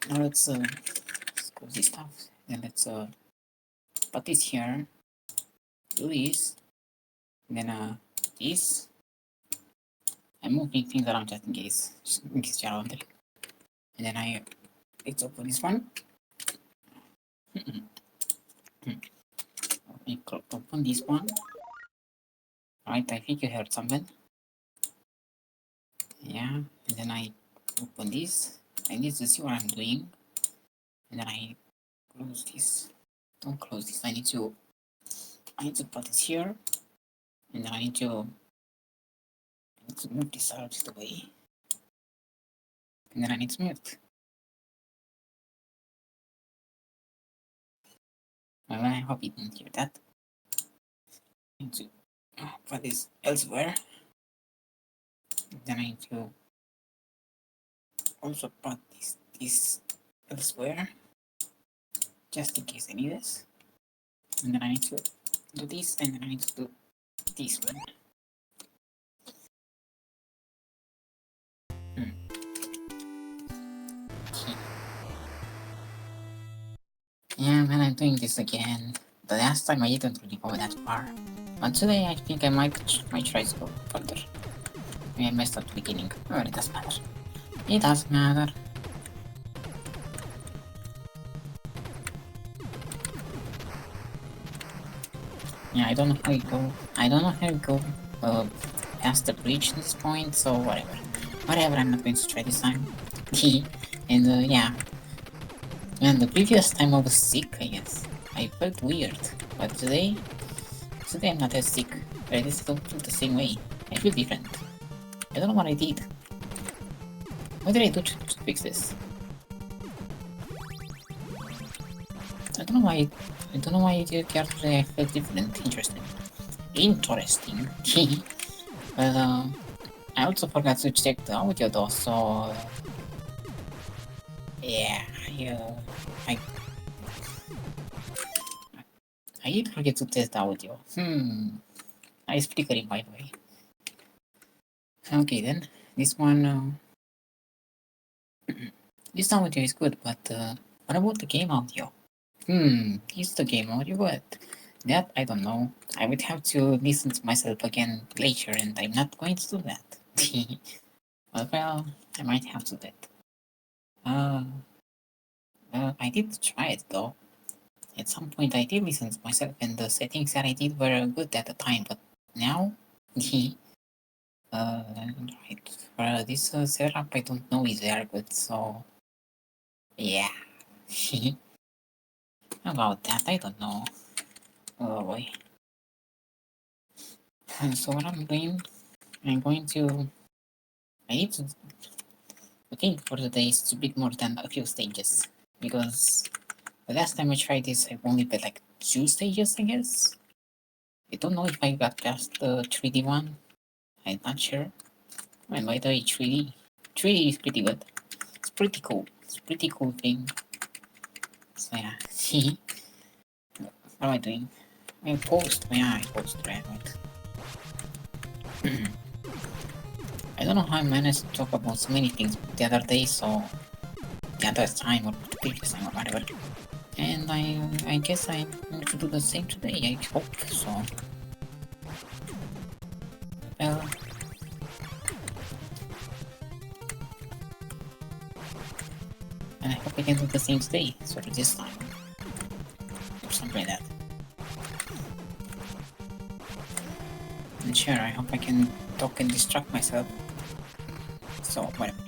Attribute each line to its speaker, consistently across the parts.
Speaker 1: Now let's close this stuff. Then let's put this here. Do this. And then this. I'm moving things around just in case you're wondering. And then let's open this one. Open this one. Right, I think you heard something. Yeah, and then I open this. I need to see what I'm doing. And then I close this. Don't close this. I need to put this here. And then I need to move this out of the way. And then I need to move it. Well, I hope you didn't hear that. I need to put this elsewhere. And then I need to also put this elsewhere, just in case I need this. And then I need to do this, and then I need to do this one. Yeah, man, I'm doing this again. The last time I didn't really go that far. But today I think I might try to go further. I messed up the beginning. Oh, it doesn't matter. It doesn't matter. Yeah, I don't know how you go. I don't know how you go past the bridge at this point, so whatever. Whatever, I'm not going to try this time. And yeah. And the previous time I was sick, I guess. I felt weird. But today I'm not as sick. But I just don't feel the same way. I feel different. I don't know what I did. What did I do to fix this? I don't know why you care today. I felt different. Interesting. But I also forgot to check the audio though, so yeah, I did forget to test the audio. Nice flickering, by the way. Okay then, this one, this audio is good, but what about the game audio? Is the game audio good? That I don't know. I would have to listen to myself again later, and I'm not going to do that. Well, I might have to do that. Well, I did try it though. At some point I did listen to myself, and the settings that I did were good at the time, but now, right, for this setup I don't know is very good, so yeah. About that, I don't know. Oh boy. And so what I'm doing, I need to, okay, for the day is to beat more than a few stages, because the last time I tried this, I only beat like 2 stages, I guess. I don't know if I got past the 3D one. I'm not sure. And by the way, 3D is pretty good. It's pretty cool. It's a pretty cool thing. So yeah. What am I doing? I post. Yeah, I post right. I don't know how I managed to talk about so many things the other day, so the other time or the previous time or whatever. And I guess I'm going to do the same today. I hope so. Well. And I hope I can do the same today, sort of this time. Or something like that. And sure, I hope I can talk and distract myself. So, whatever.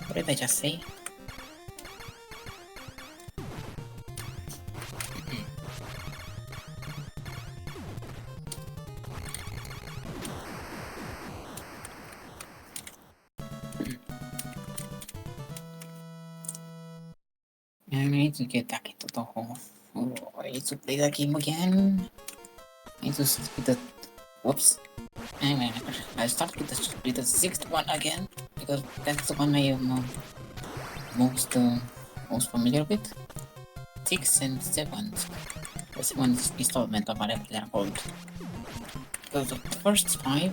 Speaker 1: What did I just say? I need to get back into the hole. Oh, I need to play that game again. I need to start with the... Whoops. Anyway, I'll start with the 6th one again, because that's the one I am most familiar with. 6 and 7. The 7th installment of whatever they're called. Because the first 5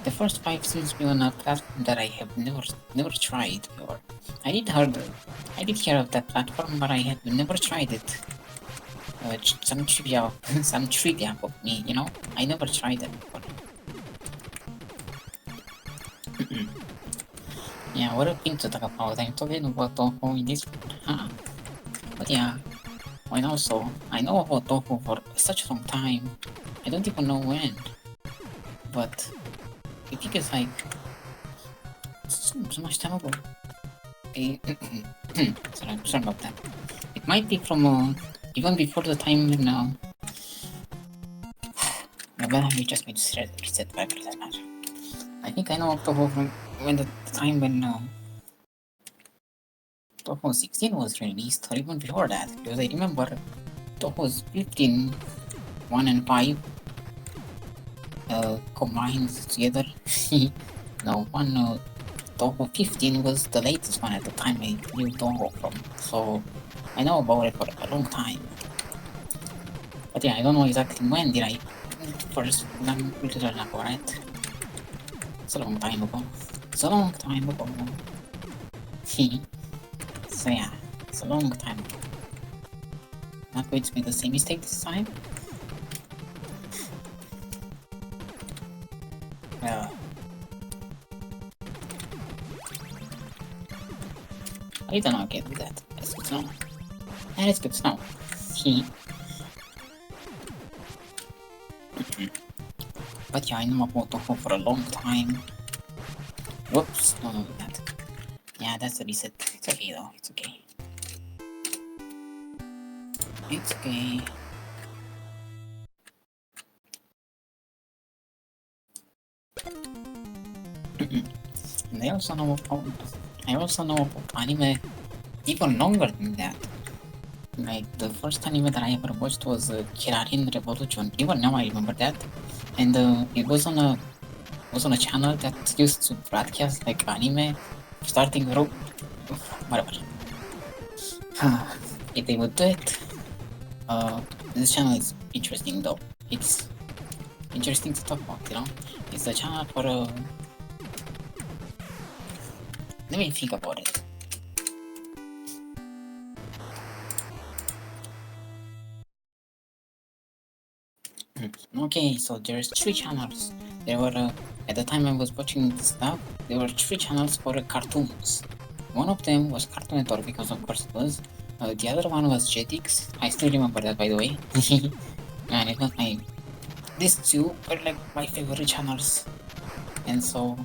Speaker 1: The first 5 seems to be on a platform that I have never tried before. I did hear of that platform, but I have never tried it. Some trivia, some trivia about me, you know? I never tried it before. Yeah, what a thing to talk about. I'm talking about Toho in this one, huh? But yeah, and also, I know about Toho for such a long time. I don't even know when. But I think it's like so much time ago. Sorry about that. It might be from even before the time when well, we just made reset back for that matter. I think I know of Toho from when the time when Toho 16 was released, or even before that, because I remember Toho's 15, 1 and 5 combined together. No, one Toho 15 was the latest one at the time I knew Toho from, so I know about it for a long time. But yeah, I don't know exactly when did I first learn about it. It's a long time ago. It's a long time ago. So yeah, it's a long time ago. Not going to make the same mistake this time. Well, I don't know how I can do that. That's good to know. And it's good to know. But yeah, I know about Toho for a long time. Whoops, no, that. Yeah, that's a reset. It's okay though, it's okay. It's okay. And I also know about anime even longer than that. Like the first anime that I ever watched was Kirarin Revolution. Even now I remember that, and it was on a channel that used to broadcast like anime, starting from whatever. If they would do it, this channel is interesting though. It's interesting to talk about, you know. It's a channel for let me think about it. Okay, so there's 3 channels. There were at the time I was watching this stuff, there were 3 channels for cartoons. One of them was Cartoon Network because of course it was. The other one was Jetix. I still remember that, by the way. And it was these two were like my favorite channels. And so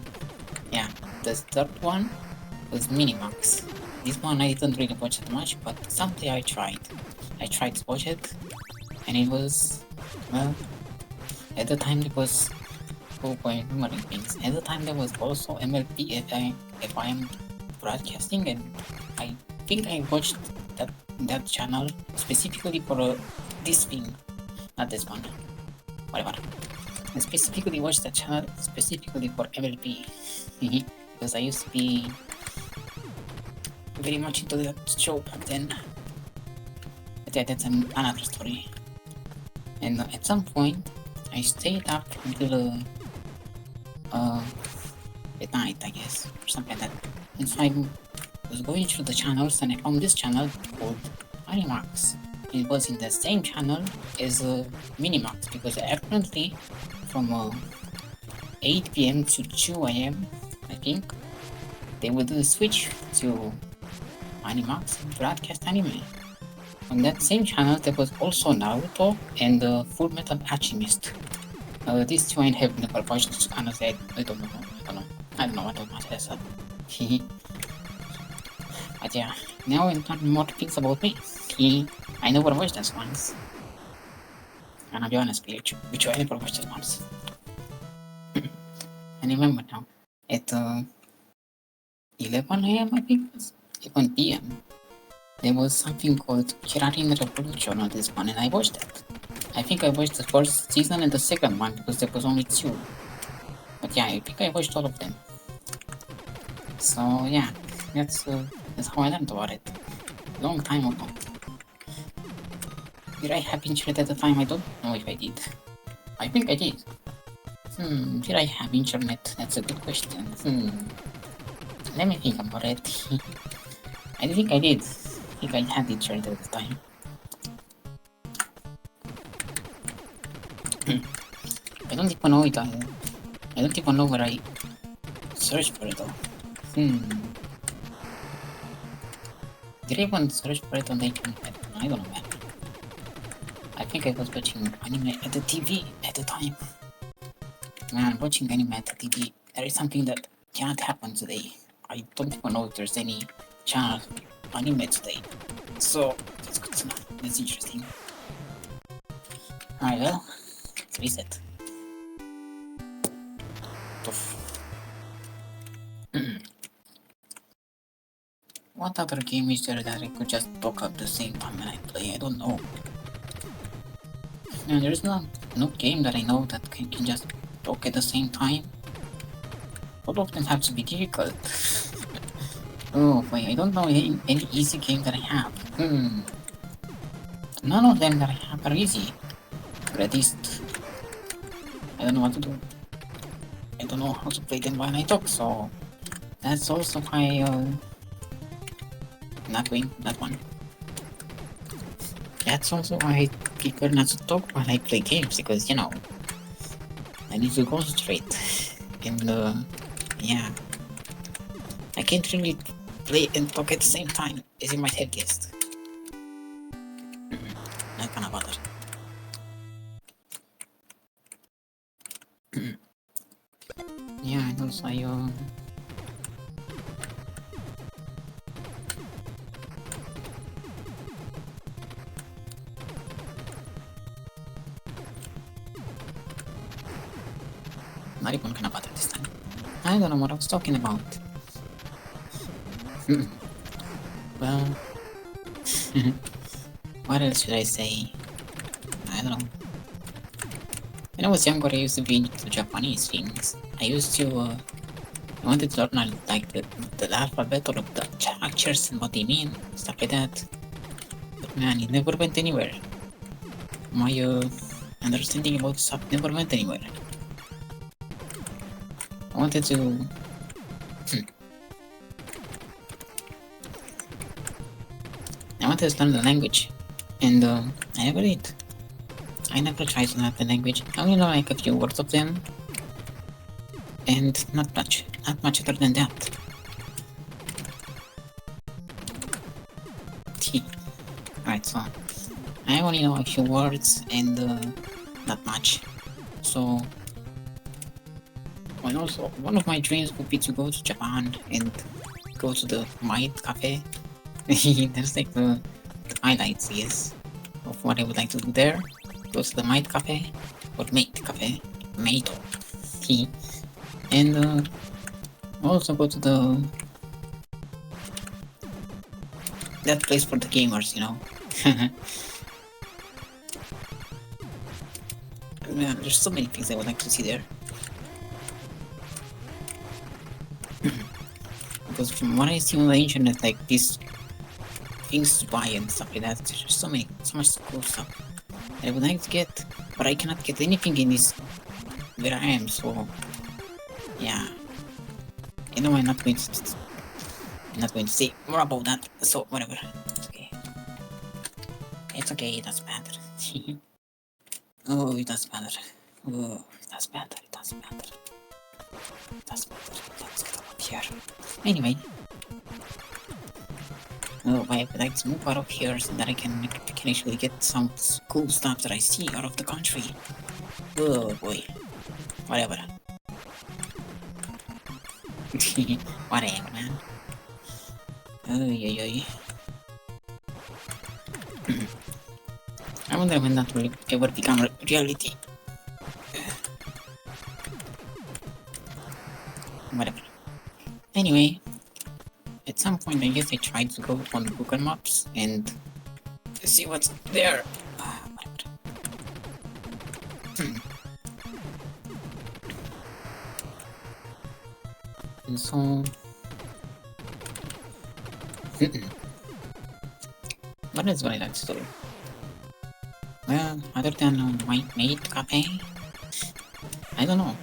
Speaker 1: yeah, the third one was Minimax. This one I didn't really watch that much, but someday I tried to watch it, and it was, well, at the time it was, oh boy, remembering things. At the time there was also MLP FM broadcasting, and I think I watched that channel specifically for this thing, not this one, whatever. I specifically watched that channel specifically for MLP because I used to be very much into that show back then. But yeah, that's another story. And at some point, I stayed up until at night, I guess, or something like that. And so I was going through the channels, and I found this channel called Animax. It was in the same channel as Minimax, because apparently from 8 PM to 2 AM, I think, they would switch to Animax and broadcast anime. On that same channel, there was also Naruto and Full Metal Alchemist. These two I have never watched, honestly. I don't know what I must have said. But yeah, now I'm talking more things about me. I never watched those ones. And I'll be honest with you, I never watched those ones. I remember now, at 11 AM, I think it was 11 PM, there was something called Kirarin Revolution on this one, and I watched it. I think I watched the first season and the second one because there was only 2. But yeah, I think I watched all of them. So yeah, that's how I learned about it. Long time ago. Did I have internet at the time? I don't know if I did. I think I did. Did I have internet? That's a good question. Let me think about it. I think I did. I think I had internet at the time. I don't even know it. I don't even know where I searched for it though. Did I even search for it on the internet? I don't know, man. I think I was watching anime at the TV at the time. Man, watching anime at the TV, there is something that can't happen today. I don't even know if there's any channel anime today. So, that's good to know. That's interesting. Alright, well, let's reset. Tough. What other game is there that I could just talk at the same time when I play? I don't know. No, there's no game that I know that can just talk at the same time. All of them have to be difficult. Oh wait, I don't know any easy game that I have. None of them that I have are easy. Or at least, I don't know what to do. I don't know how to play them when I talk, so that's also why not going that one. That's also why I prefer not to talk when I play games, because you know I need to concentrate and yeah, I can't really play and talk at the same time, as you might have guessed. Not gonna bother. Yeah, and also not even gonna bother this time. I don't know what I was talking about. Well, what else should I say? I don't know. When I was younger, I used to be into Japanese things. I used to, I wanted to learn like the alphabet or the structures and what they mean, stuff like that. But man, it never went anywhere. My understanding about stuff never went anywhere. I wanted to... I wanted to learn the language, and I never did. I never tried to learn the language. I only know like a few words of them, and not much other than that. Right, so I only know a few words and not much. So, and also one of my dreams would be to go to Japan and go to the Might Cafe. That's like the highlights, yes, of what I would like to do there. Go to the Might Cafe, or Mate Cafe, Mato, and also go to that place for the gamers, you know. Man, there's so many things I would like to see there. Because from what I see on the internet, like these things to buy and stuff like that, there's so much cool stuff that I would like to get, but I cannot get anything in this where I am, so yeah. You know, I'm not going to say more about that, so whatever. It's okay. It's okay, it doesn't matter. Oh, it doesn't matter. Oh, it doesn't matter, it doesn't matter. It doesn't matter. Let's get up here. Anyway. Oh, I would like to move out of here so that I can actually get some cool stuff that I see out of the country. Oh boy. Whatever. Whatever, man. Oy. I wonder when that will ever become reality. Whatever. Anyway, at some point I guess I tried to go on Google Maps and see what's there. Whatever. And so... what else would I like to do? Well, other than my Mate Cafe, I don't know.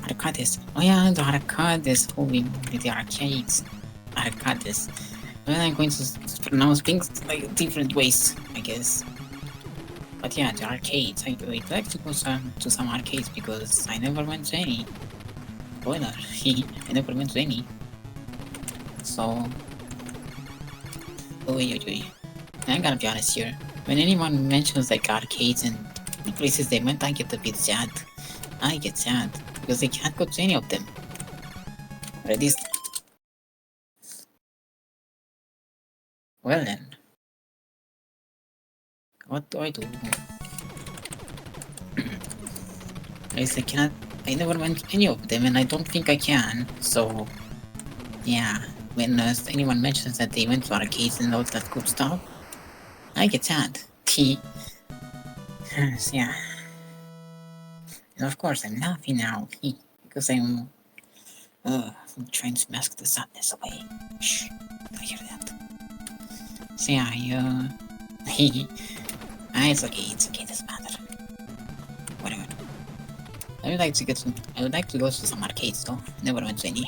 Speaker 1: Arcades. Oh yeah, the arcades. Holy moly, the arcades. Arcades. Well, I'm going to pronounce things like different ways, I guess. But yeah, the arcades. I'd like to go to some arcades because I never went to any. Spoiler, I never went to any. So, oh, I gotta be honest here. When anyone mentions like arcades and the places they went, I get a bit sad. I get sad because I can't go to any of them. Or at least, well then, what do I do? At least I cannot. I never went to any of them, and I don't think I can. So, yeah. When anyone mentions that they went to arcades and all that good stuff, I get sad. So, yeah. And of course, I'm laughing now because I'm trying to mask the sadness away. Shh, don't hear that. So yeah, it's okay, doesn't matter. Whatever. I would like to go to some arcades though. Never went to any.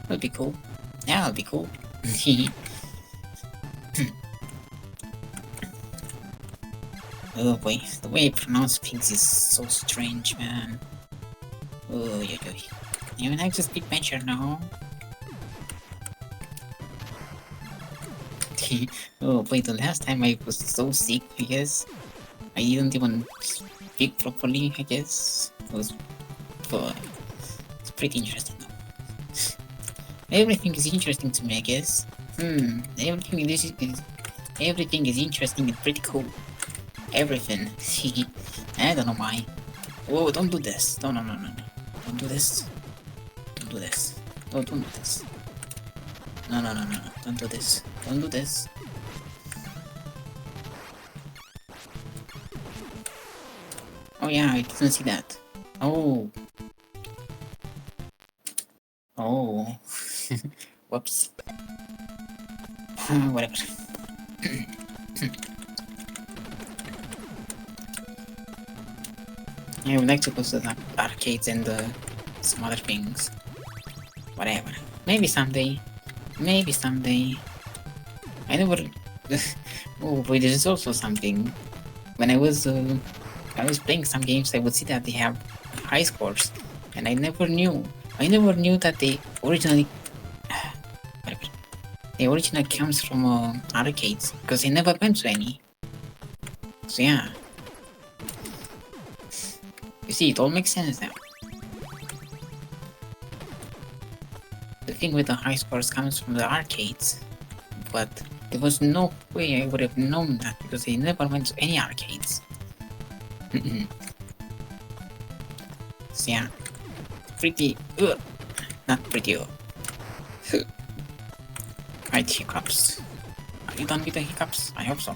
Speaker 1: Would be cool. Yeah, it'd be cool. Oh boy, the way I pronounce things is so strange, man. Oh, yeah. I would like to speak better now. Oh boy, the last time I was so sick, I guess. I didn't even speak properly, I guess. But it's pretty interesting though. Everything is interesting to me, I guess. Everything is interesting and pretty cool. Everything. I don't know why. Oh, don't do this. No. Don't do this. Don't do this. Oh, don't do this. No. Don't do this. Don't do this. Oh yeah, I didn't see that. Oh. Whoops. Whatever. I would like to go to the arcades and some other things. Whatever. Maybe someday. I never. Oh, but there's also something. When I was playing some games, I would see that they have high scores, and I never knew. That they originally. Whatever. They originally comes from arcades because I never went to any. So yeah. You see, it all makes sense now. The thing with the high scores comes from the arcades, but there was no way I would have known that because I never went to any arcades. So yeah, pretty, not pretty. Right, hiccups. Are you done with the hiccups? I hope so.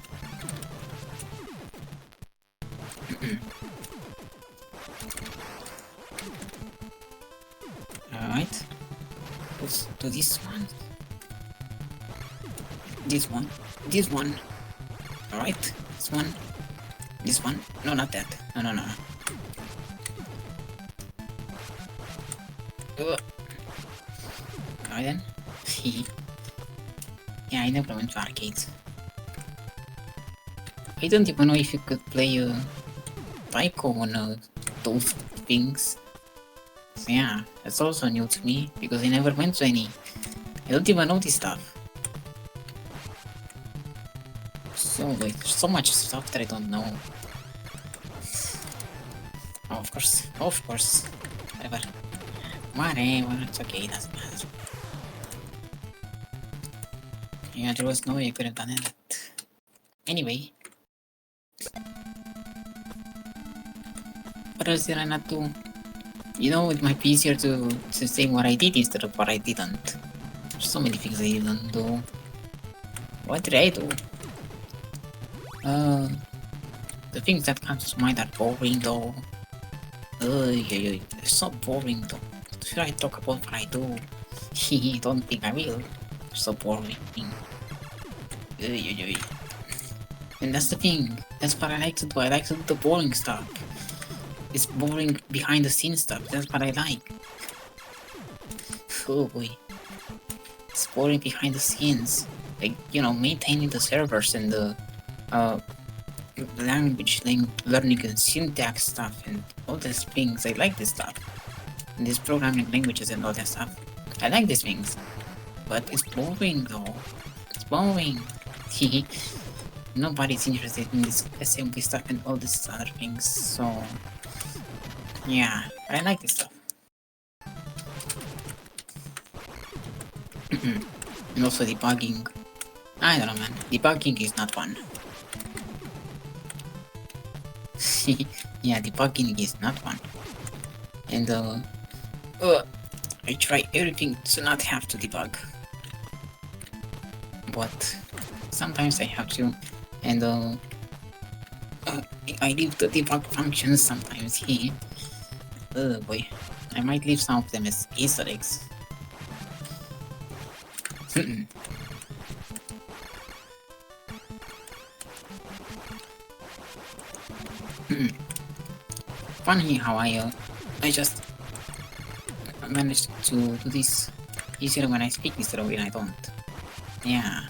Speaker 1: Alright. Let's do this one. This one. Alright. This one. No, not that. No. Alright then. Yeah, I never went to arcades. I don't even know if you could play Taiko on those things. So yeah, that's also new to me because I never went to any. I don't even know this stuff. So like, there's so much stuff that I don't know. Oh, of course. Whatever, it's okay, it doesn't matter. Yeah, there was no way I could have done it. Anyway. What else did I not do? You know, it might be easier to say what I did instead of what I didn't. There's so many things I didn't do. What did I do? The things that come to mind are boring though. They're so boring though. Should I talk about what I do? Don't think I will. They're so boring. And that's the thing. That's what I like to do. I like to do the boring stuff. It's boring behind the scenes stuff. That's what I like. Oh boy. It's boring behind the scenes. Like, you know, maintaining the servers and the language, learning and syntax stuff and all these things. I like this stuff. And these programming languages and all that stuff. I like these things. But it's boring though. It's boring. Nobody's interested in this assembly stuff and all these other things, so yeah, I like this stuff. And also debugging. I don't know, man. Debugging is not fun. Yeah, debugging is not fun. And I try everything to not have to debug. But sometimes I have to, and I leave the debug functions sometimes here. Oh boy, I might leave some of them as Easter eggs. Funny how I just managed to do this easier when I speak instead of when I don't. Yeah.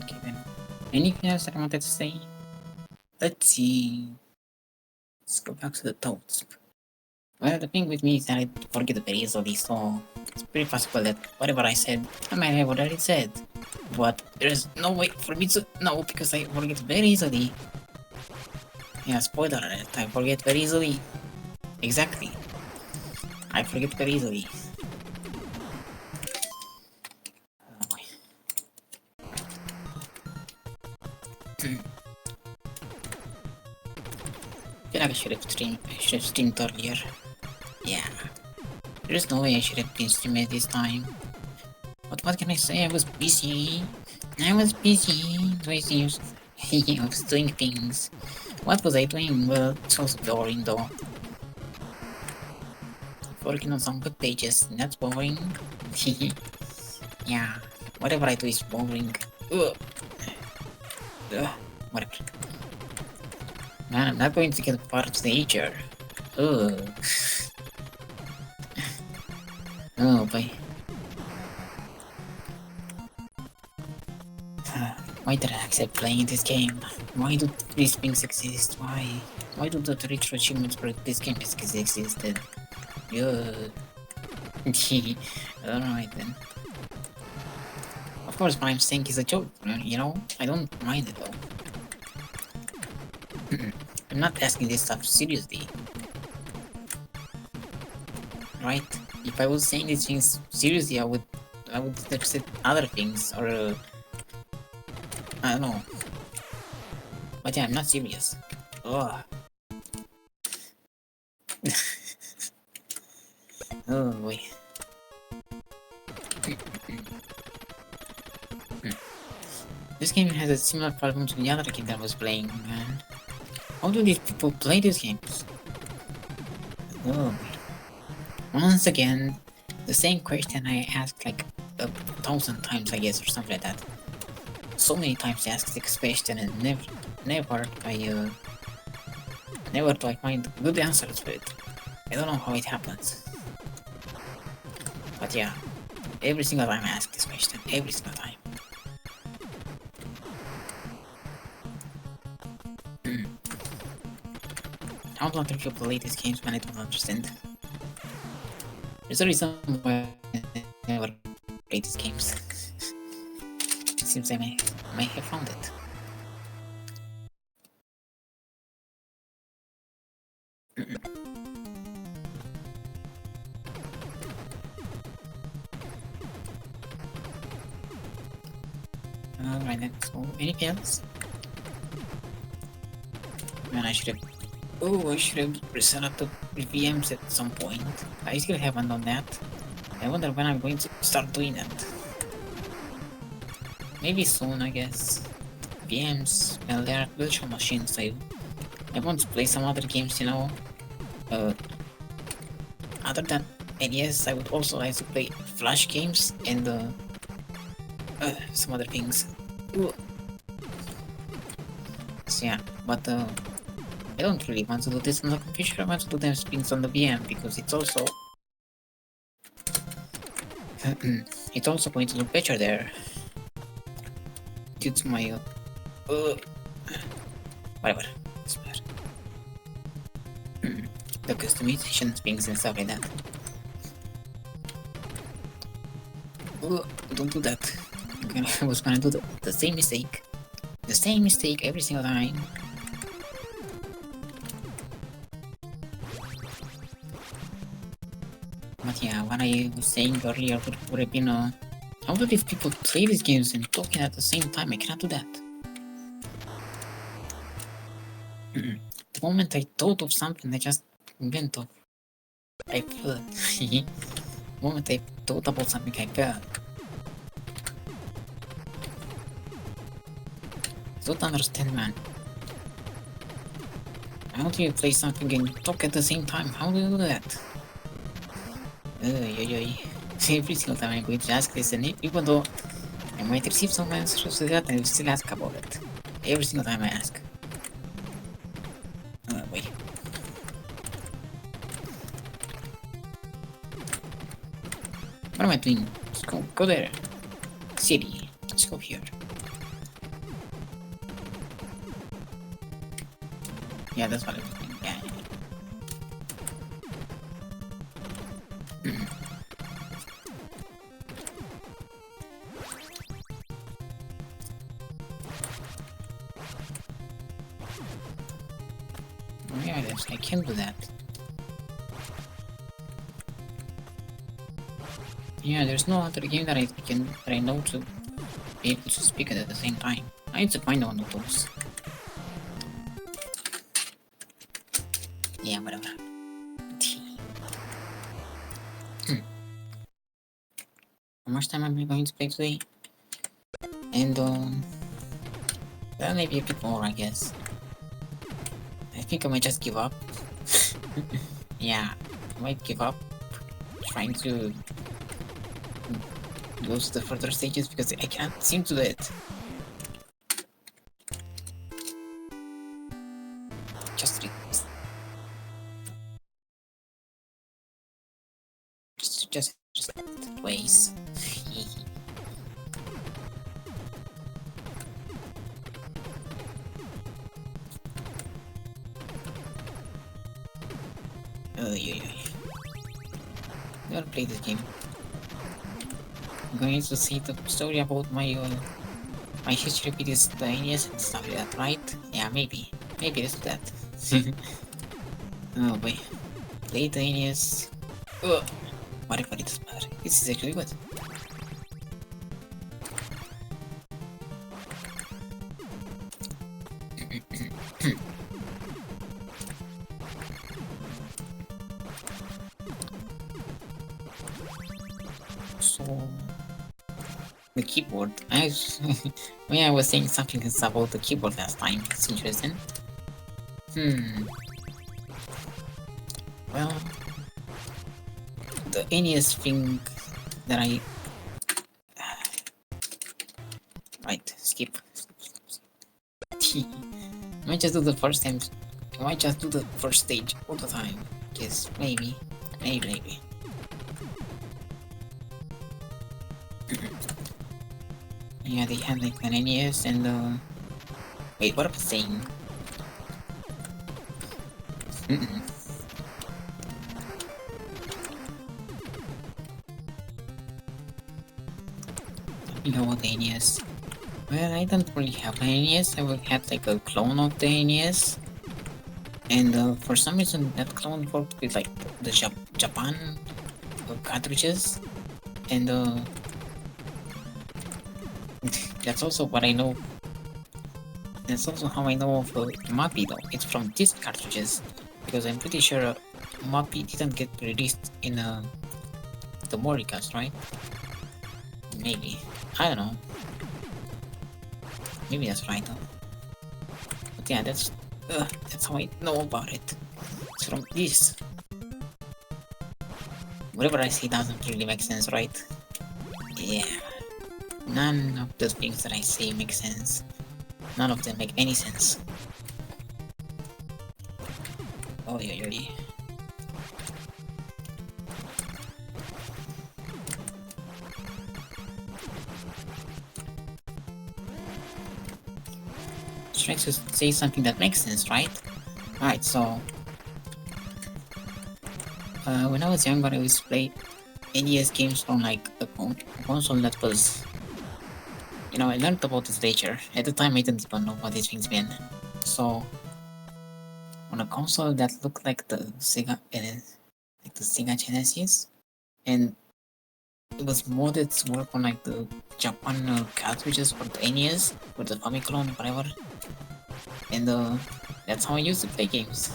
Speaker 1: Okay then. Anything else that I wanted to say? Let's see. Let's go back to the toads. Well, the thing with me is that I forget very easily, so it's pretty possible that whatever I said, I might have already said. But there's no way for me to know because I forget very easily. Yeah, spoiler alert, I forget very easily. Exactly. I forget very easily. Oh boy. I feel like I should have streamed earlier. Yeah. There's no way I should have been streaming this time. But what can I say? I was busy. I was busy. I was doing things. What was I doing? Well, it was boring though. Working on some web pages, that's boring. Yeah, whatever I do is boring. Ugh. Whatever. Man, I'm not going to get part of the nature. Ugh. Oh boy. Why did I accept playing this game? Why do these things exist? Why? Why do the retro achievements for this game existed? Yeah. Alright then. Of course, what I'm saying is a joke, you know? I don't mind it though. I'm not asking this stuff seriously. Right? If I was saying these things seriously, I would have said other things, or I don't know. But yeah, I'm not serious. Ugh. Oh boy. This game has a similar problem to the other game that I was playing, man. How do these people play these games? Oh boy. Once again, the same question I asked like 1,000 times, I guess, or something like that. So many times I asked this question and never do I find good answers to it. I don't know how it happens. But yeah, every single time I ask this question, every single time. How do other people play these games when I don't understand? There's a reason why I never play these games. It seems I may have found it. Alright then, so anything else? Man, I should have Oh, I should have reset up the VMs at some point. I still haven't done that. I wonder when I'm going to start doing that. Maybe soon, I guess. VMs, well, they are virtual machines, so I want to play some other games, you know. Other than NES, I would also like to play Flash games and some other things. Ooh. So yeah, but I don't really want to do this on the computer. I want to do them things on the VM because it's also it's also going to look better there due to my whatever. Doesn't matter. The customization things and stuff like that. Don't do that. I was gonna do the same mistake. The same mistake every single time. But yeah, what I was saying earlier would have been how do these people play these games and talking at the same time? I cannot do that. The moment I thought of something, I just went off. I fell. The moment I thought about something, I fell. I don't understand, man. How do you play something and talk at the same time? How do you do that? Every single time I'm going to ask this, and even though I might receive some answers to that, I will still ask about it. Every single time I ask. Wait. What am I doing? Let's go there. City. Let's go here. Yeah, that's what I'm doing. Yeah. Yeah, I can do that. Yeah, there's no other game that I know to be able to speak it at the same time. I need to find one of those. Yeah, whatever. How much time am I going to play today? And well, maybe a bit more, I guess. I think I might just give up. Yeah, I might give up trying to go to the further stages because I can't seem to do it. Just ways. Yeah. I'm gonna play this game. I'm going to see the story about my history with this NES and stuff like that, right? Yeah, maybe let's do that. Oh boy, play the NES. Whatever, it doesn't matter. This is actually good. So the keyboard. When I was saying something about the keyboard last time, it's interesting. Well, the NES thing that I right, skip. I might just do the first time. I might just do the first stage all the time. Yes, maybe. Yeah, they had like an NES and wait, what am I saying? You know what the NES? Well, I don't really have an NES. I will have like a clone of the NES. And for some reason that clone worked with like the Japan cartridges. And that's also what I know. That's also how I know of Mappy though. It's from disc cartridges. Because I'm pretty sure Mappy didn't get released in the Moricast, right? Maybe. I don't know. Maybe that's right though. But yeah, that's how I know about it. It's from this. Whatever I say doesn't really make sense, right? Yeah. None of the things that I say make sense. None of them make any sense. Oh yeah, yeah. Try to say something that makes sense, right? Right, so when I was younger, I used to play NES games from like a console that was, you know, I learned about this later. At the time, I didn't even know what these things meant. So on a console that looked like the Sega Genesis, and it was modded to work on like the Japan cartridges for the NES, for the Famicom, whatever. And that's how I used to play games.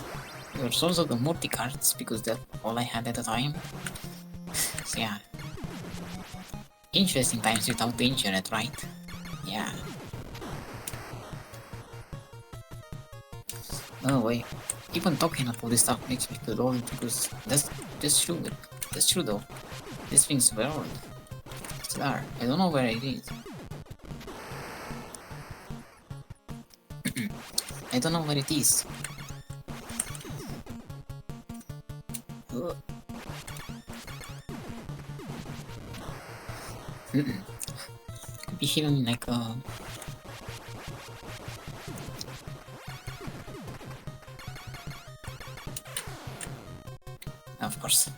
Speaker 1: There was also the multi-cards because that's all I had at the time. So yeah, interesting times without the internet, right? Yeah. Oh wait, even talking about this stuff makes me feel old because that's true. That's true though. This thing's very old. Still are. I don't know where it is. I don't know where it is. Could be hidden like of course.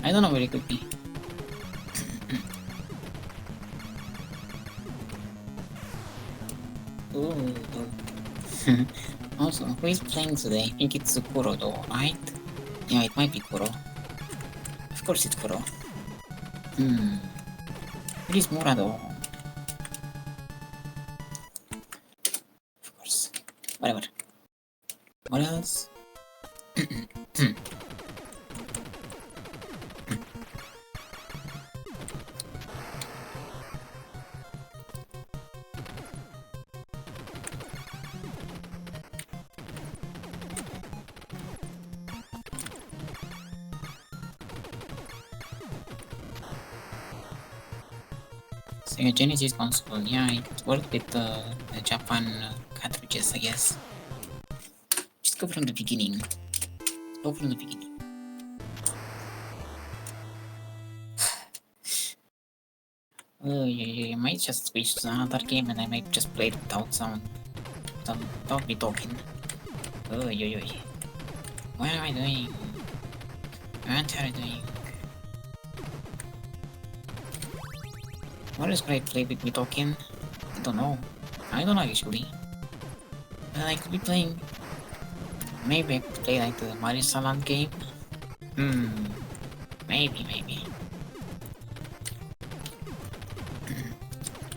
Speaker 1: I don't know where it could be. Ooh. Also, who is playing today? I think it's Kuro though, right? Yeah, it might be Kuro. Of course it's Kuro. Where is Mura though? Of course. Whatever. What else? Sega Genesis console, yeah, it worked with the Japan cartridges, I guess. Just go from the beginning. Go from the beginning. You might just switch to another game and I might just play it without sound. Without me talking. Oh, yo. What am I doing? What are you doing? What is I play with me talking? I don't know. I don't know actually. I could be playing. Maybe I could play like the Mario Salon game. Maybe.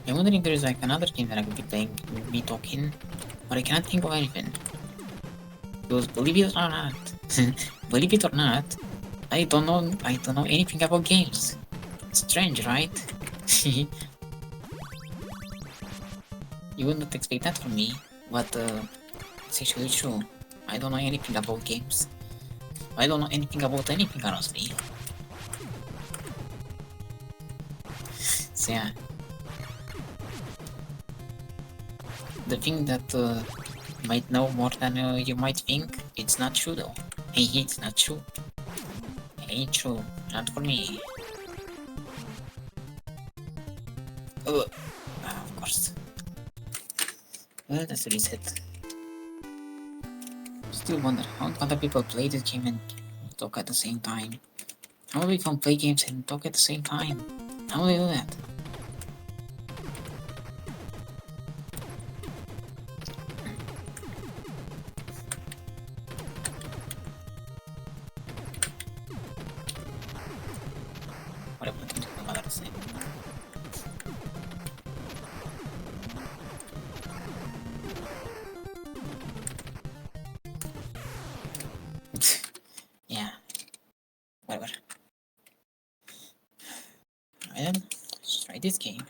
Speaker 1: I'm wondering if there's like another game that I could be playing with me talking, but I cannot think of anything. Because believe it or not, I don't know anything about games. Strange, right? You would not expect that from me, but it's actually true. I don't know anything about games. I don't know anything about anything, honestly. So yeah. The thing that might know more than you might think, it's not true though. Hey, it's not true. Ain't true. Not for me. Of course. Well, that's a reset. Still wonder how other people play this game and talk at the same time. How do we can play games and talk at the same time? How do we do that? this game.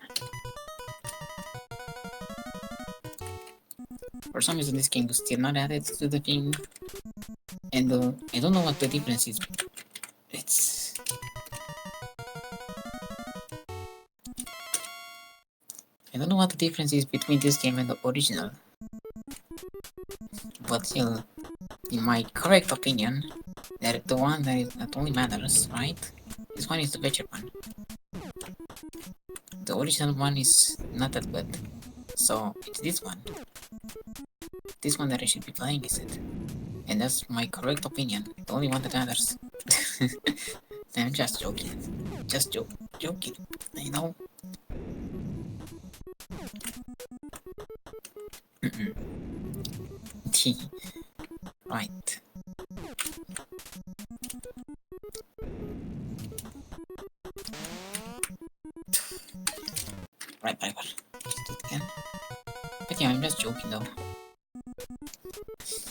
Speaker 1: For some reason, this game was still not added to the thing, and I don't know what the difference is. I don't know what the difference is between this game and the original, but still, in my correct opinion, that the one that only matters, right? This one is the better one. The original one is not that good, so it's this one. This one that I should be playing, is it? And that's my correct opinion. The only one that matters. I'm just joking. Just joking. I know. Right. Right. Let's do it again. But yeah, I'm just joking though.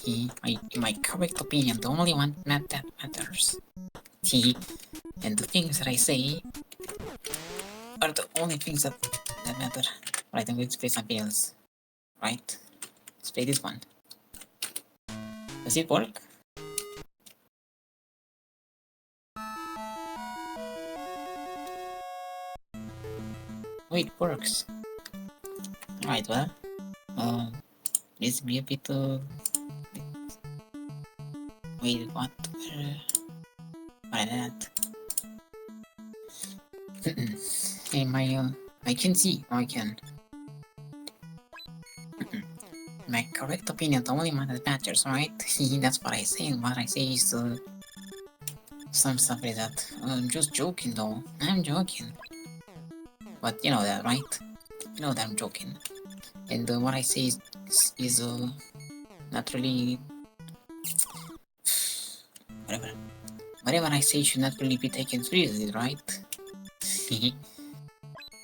Speaker 1: In my correct opinion, the only one that matters. And the things that I say are the only things that matter. Right, I'm going to play something else. Right? Let's play this one. Does it work? Oh, it works. Alright, well, needs to be a bit, wait, what? Why that? Hey, I can see, I can. My correct opinion, the only one that matters, right? That's what I say, and what I say is, some stuff like that. I'm just joking though, I'm joking. But you know that, right? You know that I'm joking. And what I say is not really... Whatever I say should not really be taken seriously, right?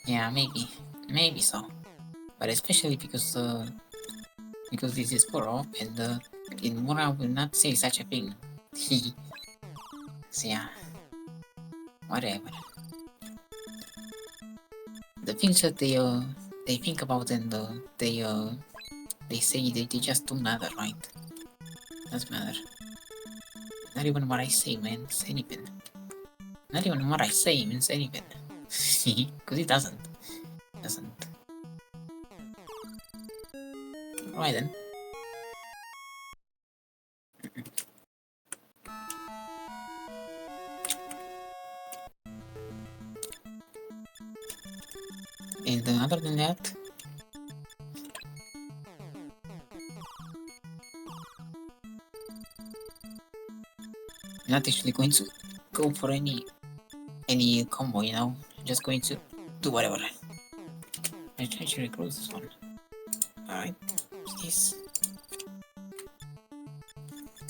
Speaker 1: Yeah, maybe so. But especially because this is Moro, and in Moro I will not say such a thing. So yeah, whatever. The things that they think about, and they say, they just don't matter, right? Doesn't matter. Not even what I say means anything. Not even what I say means anything. Because it doesn't. Right then. And other than that, I'm not actually going to go for any combo, you know? I'm just going to do whatever. I try to close this one. Alright, this.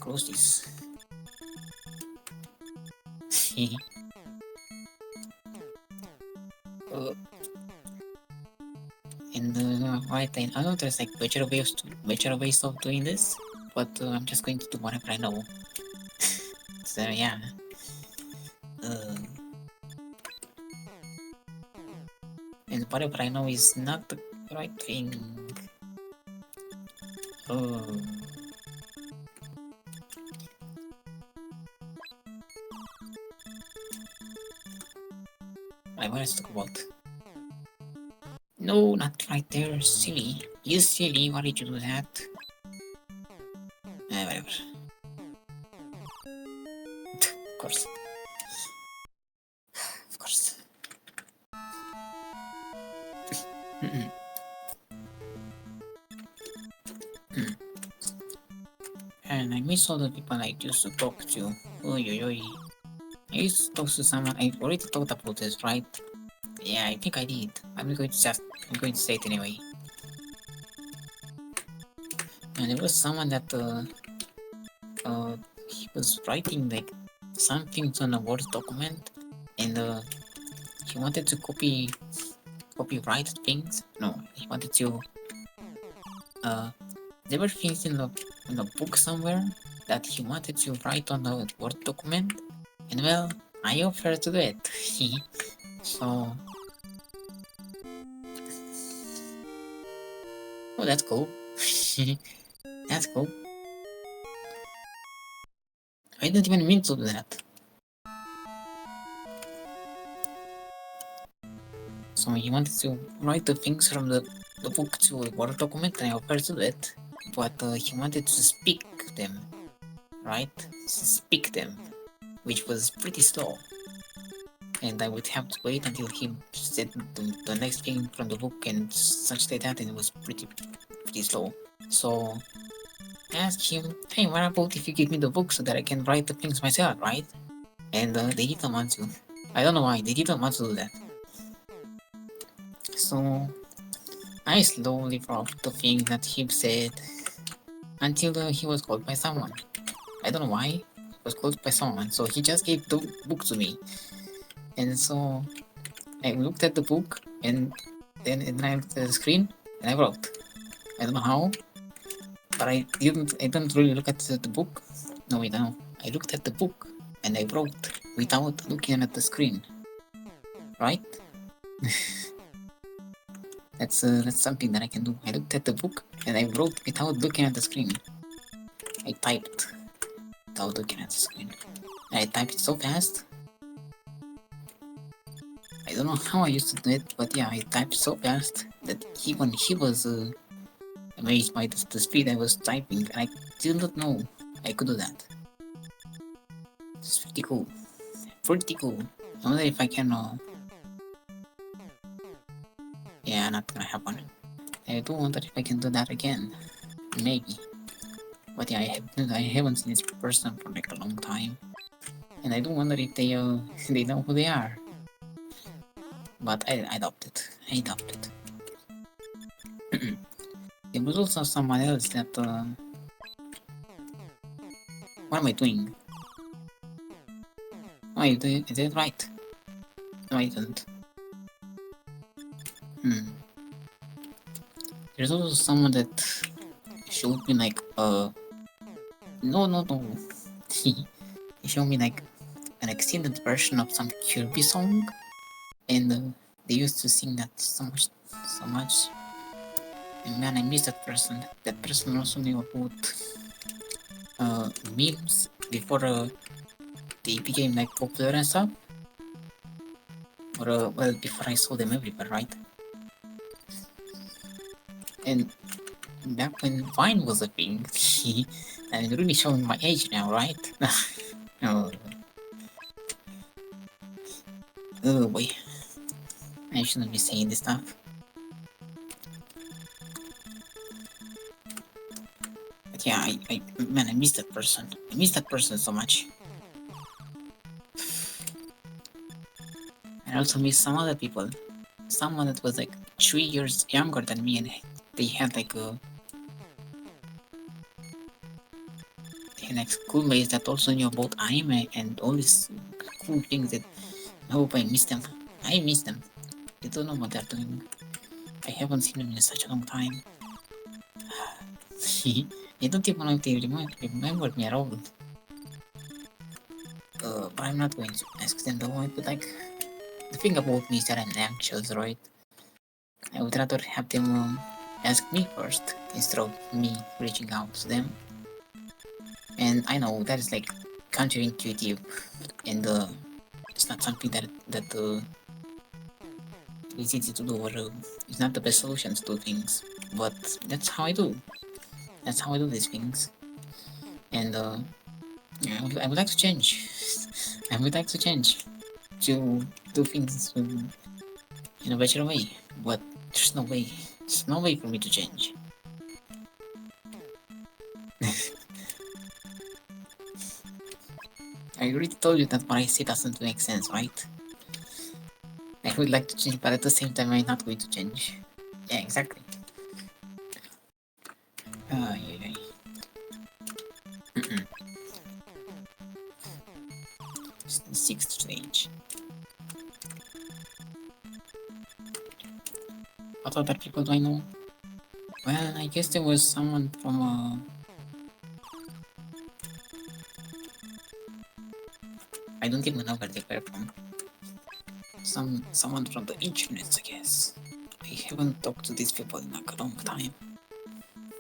Speaker 1: Close this. And right then, I know there's like better ways of doing this, but I'm just going to do whatever I know. So yeah. And whatever I know is not the right thing. Oh. I want to talk about. No, not right there, silly. You silly, why did you do that? Whatever. Of course. Of course. And I miss all the people I used to talk to. Oi. I used to talk to someone. I already talked about this, right? Yeah, I think I did. I'm going to say it anyway. And there was someone that he was writing like some things on a Word document, and he wanted to copyright things. No, he wanted to there were things in a book somewhere that he wanted to write on a Word document, and well, I offered to do it. So Oh, that's cool. That's cool. I didn't even mean to do that. So he wanted to write the things from the book to a Word document, and I offered to do it. But he wanted to speak them, right? Speak them, which was pretty slow. And I would have to wait until he said the next thing from the book and such like that, and it was pretty slow. So I asked him, hey, what about if you give me the book so that I can write the things myself, right? And they didn't want to. I don't know why, they didn't want to do that. So I slowly wrote the thing that he said until he was called by someone. I don't know why he was called by someone, so he just gave the book to me. And so I looked at the book and then I looked at the screen and I wrote. I don't know how, but I didn't really look at the book. No, wait, no. I looked at the book and I wrote without looking at the screen. Right? That's something that I can do. I looked at the book and I wrote without looking at the screen. I typed without looking at the screen. And I typed so fast. I don't know how I used to do it, but yeah, I typed so fast that even he was amazed by the speed I was typing, and I did not know I could do that. It's pretty cool. Pretty cool. I wonder if I can. Yeah, not gonna happen. I do wonder if I can do that again. Maybe. But yeah, I haven't seen this person for like a long time, and I do wonder if they they know who they are. But I doubt it. I doubt it. There was also someone else that. What am I doing? Oh, I did it right. No, I didn't. There's also someone that showed me like no. He showed me like an extended version of some Kirby song, and they used to sing that so much. And man, I miss that person. That person also knew about memes before they became like popular and stuff. Or well, before I saw them everywhere, right? And back when Vine was a thing, and really showing my age now, right? Oh, oh boy, I shouldn't be saying this stuff. But yeah, man, I miss that person. I miss that person so much. I also miss some other people. Someone that was like 3 years younger than me, and they had like schoolmates that also knew about anime and all these cool things that I hope I miss them. I miss them. I don't know what they're doing. I haven't seen them in such a long time. I don't even know if they remember me at all. But I'm not going to ask them though. But like, the thing about me is that I'm anxious, right? I would rather have them ask me first instead of me reaching out to them. And I know that is like counterintuitive, and it's not something that is easy to do, or it's not the best solution to do things. But that's how I do. That's how I do these things. And yeah, I would like to change. I would like to change to do things in a better way. But there's no way. There's no way for me to change. I already told you that what I say doesn't make sense, right? I would like to change, but at the same time, I'm not going to change. Yeah, exactly. Yeah. It's the 6th stage. What other people do I know? Well, I guess there was someone from I don't even know where they were from. Someone from the internet, I guess. I haven't talked to these people in like a long time.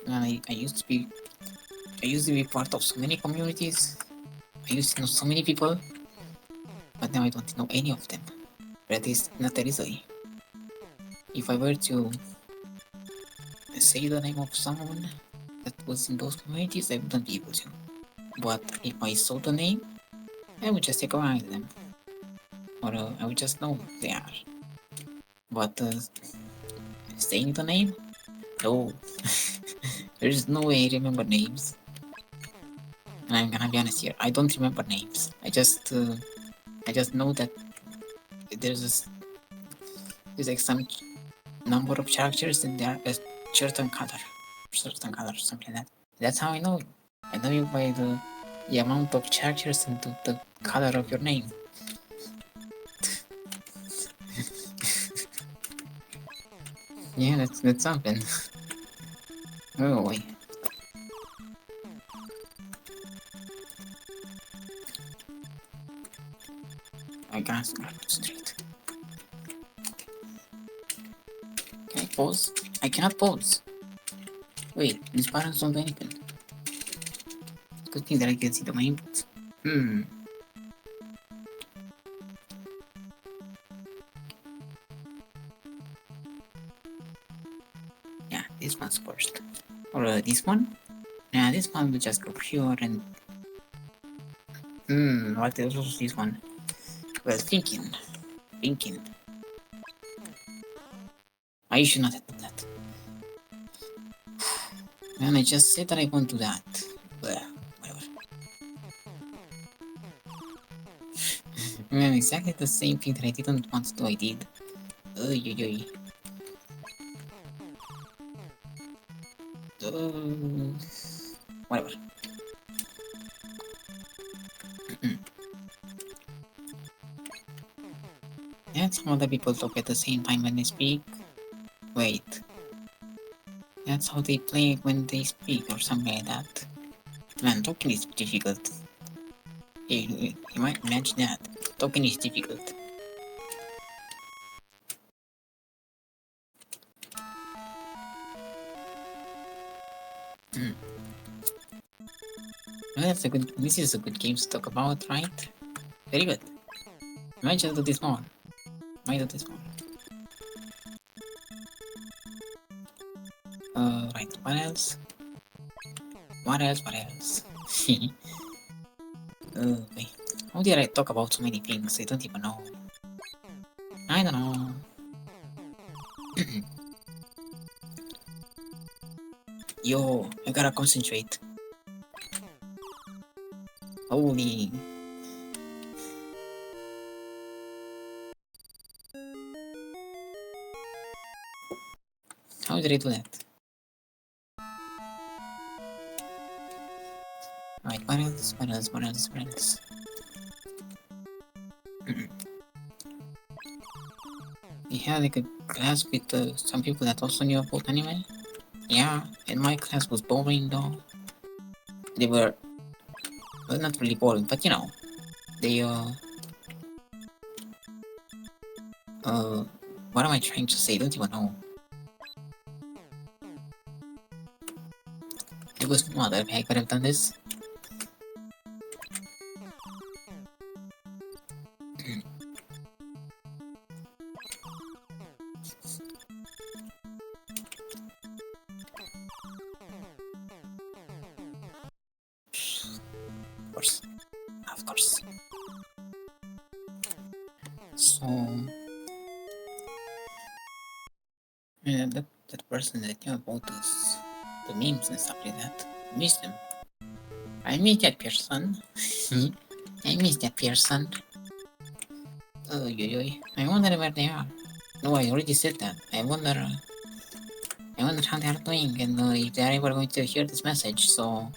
Speaker 1: And I used to be part of so many communities. I used to know so many people, but now I don't know any of them. Or at least not that easily. If I were to say the name of someone that was in those communities, I wouldn't be able to. But if I saw the name, I would just recognize them. Or I would just know who they are. But saying the name? No. There's no way I remember names. And I'm gonna be honest here, I don't remember names. I just know that there's like some number of characters and they're a certain color, something like that. That's how I know you. I know you by the amount of characters and the color of your name. Yeah, that's something. Oh boy. I can't straight. Can I pause? I cannot pause. Wait, these buttons don't do anything. Good thing that I can see the my inputs. Yeah, this one's first. Or this one? Yeah, this one will just go pure and... what else was this one? Well, thinking. I should not have done that. Man, I just said that I won't do that. Well, whatever. Man, exactly the same thing that I didn't want to do, I did. Oy. Whatever. Yeah, some other people talk at the same time when they speak. Wait. That's how they play when they speak or something like that. Man, talking is difficult. You might imagine that. Talking is difficult. Well, this is a good game to talk about, right? Very good. Might just do this more. Right, what else? Wait. How did I talk about so many things? I don't even know. I don't know. Yo, I gotta concentrate. Holy. How did I do that? Right, what else? We had like a class with some people that also knew about anime. Yeah, and my class was boring though. They were, well, not really boring, but you know, they what am I trying to say? Don't even know. It was no other way I could have done this. Of course. So, yeah, that person that knew about us, the memes and stuff like that, I miss them. I miss that person. I miss that person. Oh, I wonder where they are. No, I already said that. I wonder how they are doing and if they are ever going to hear this message. So,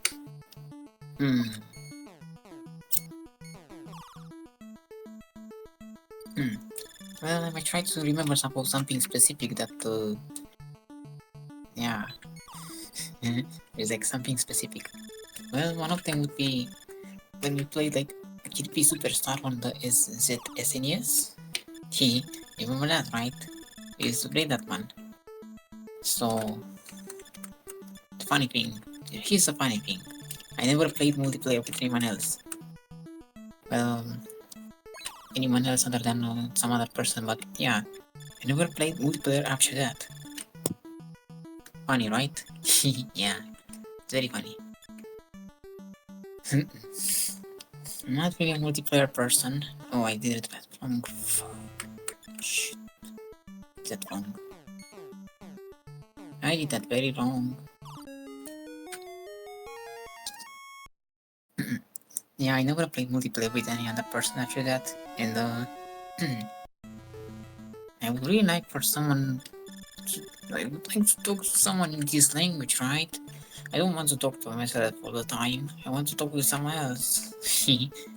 Speaker 1: Well, I might try to remember something specific that, yeah, there's like something specific. Well, one of them would be when we played like KDP Superstar on the SNES. You remember that, right? We used to play that one. So, funny thing. Here's the funny thing. I never played multiplayer with anyone else. Well, anyone else other than some other person, but yeah, I never played multiplayer after that. Funny, right? Yeah, it's very funny. I'm not really a multiplayer person. Oh, I did it wrong. Shit, is that wrong? I did that very wrong. Yeah, I never played multiplayer with any other person after that, and I would really like for someone. I would like to talk to someone in this language, right? I don't want to talk to myself all the time. I want to talk with someone else.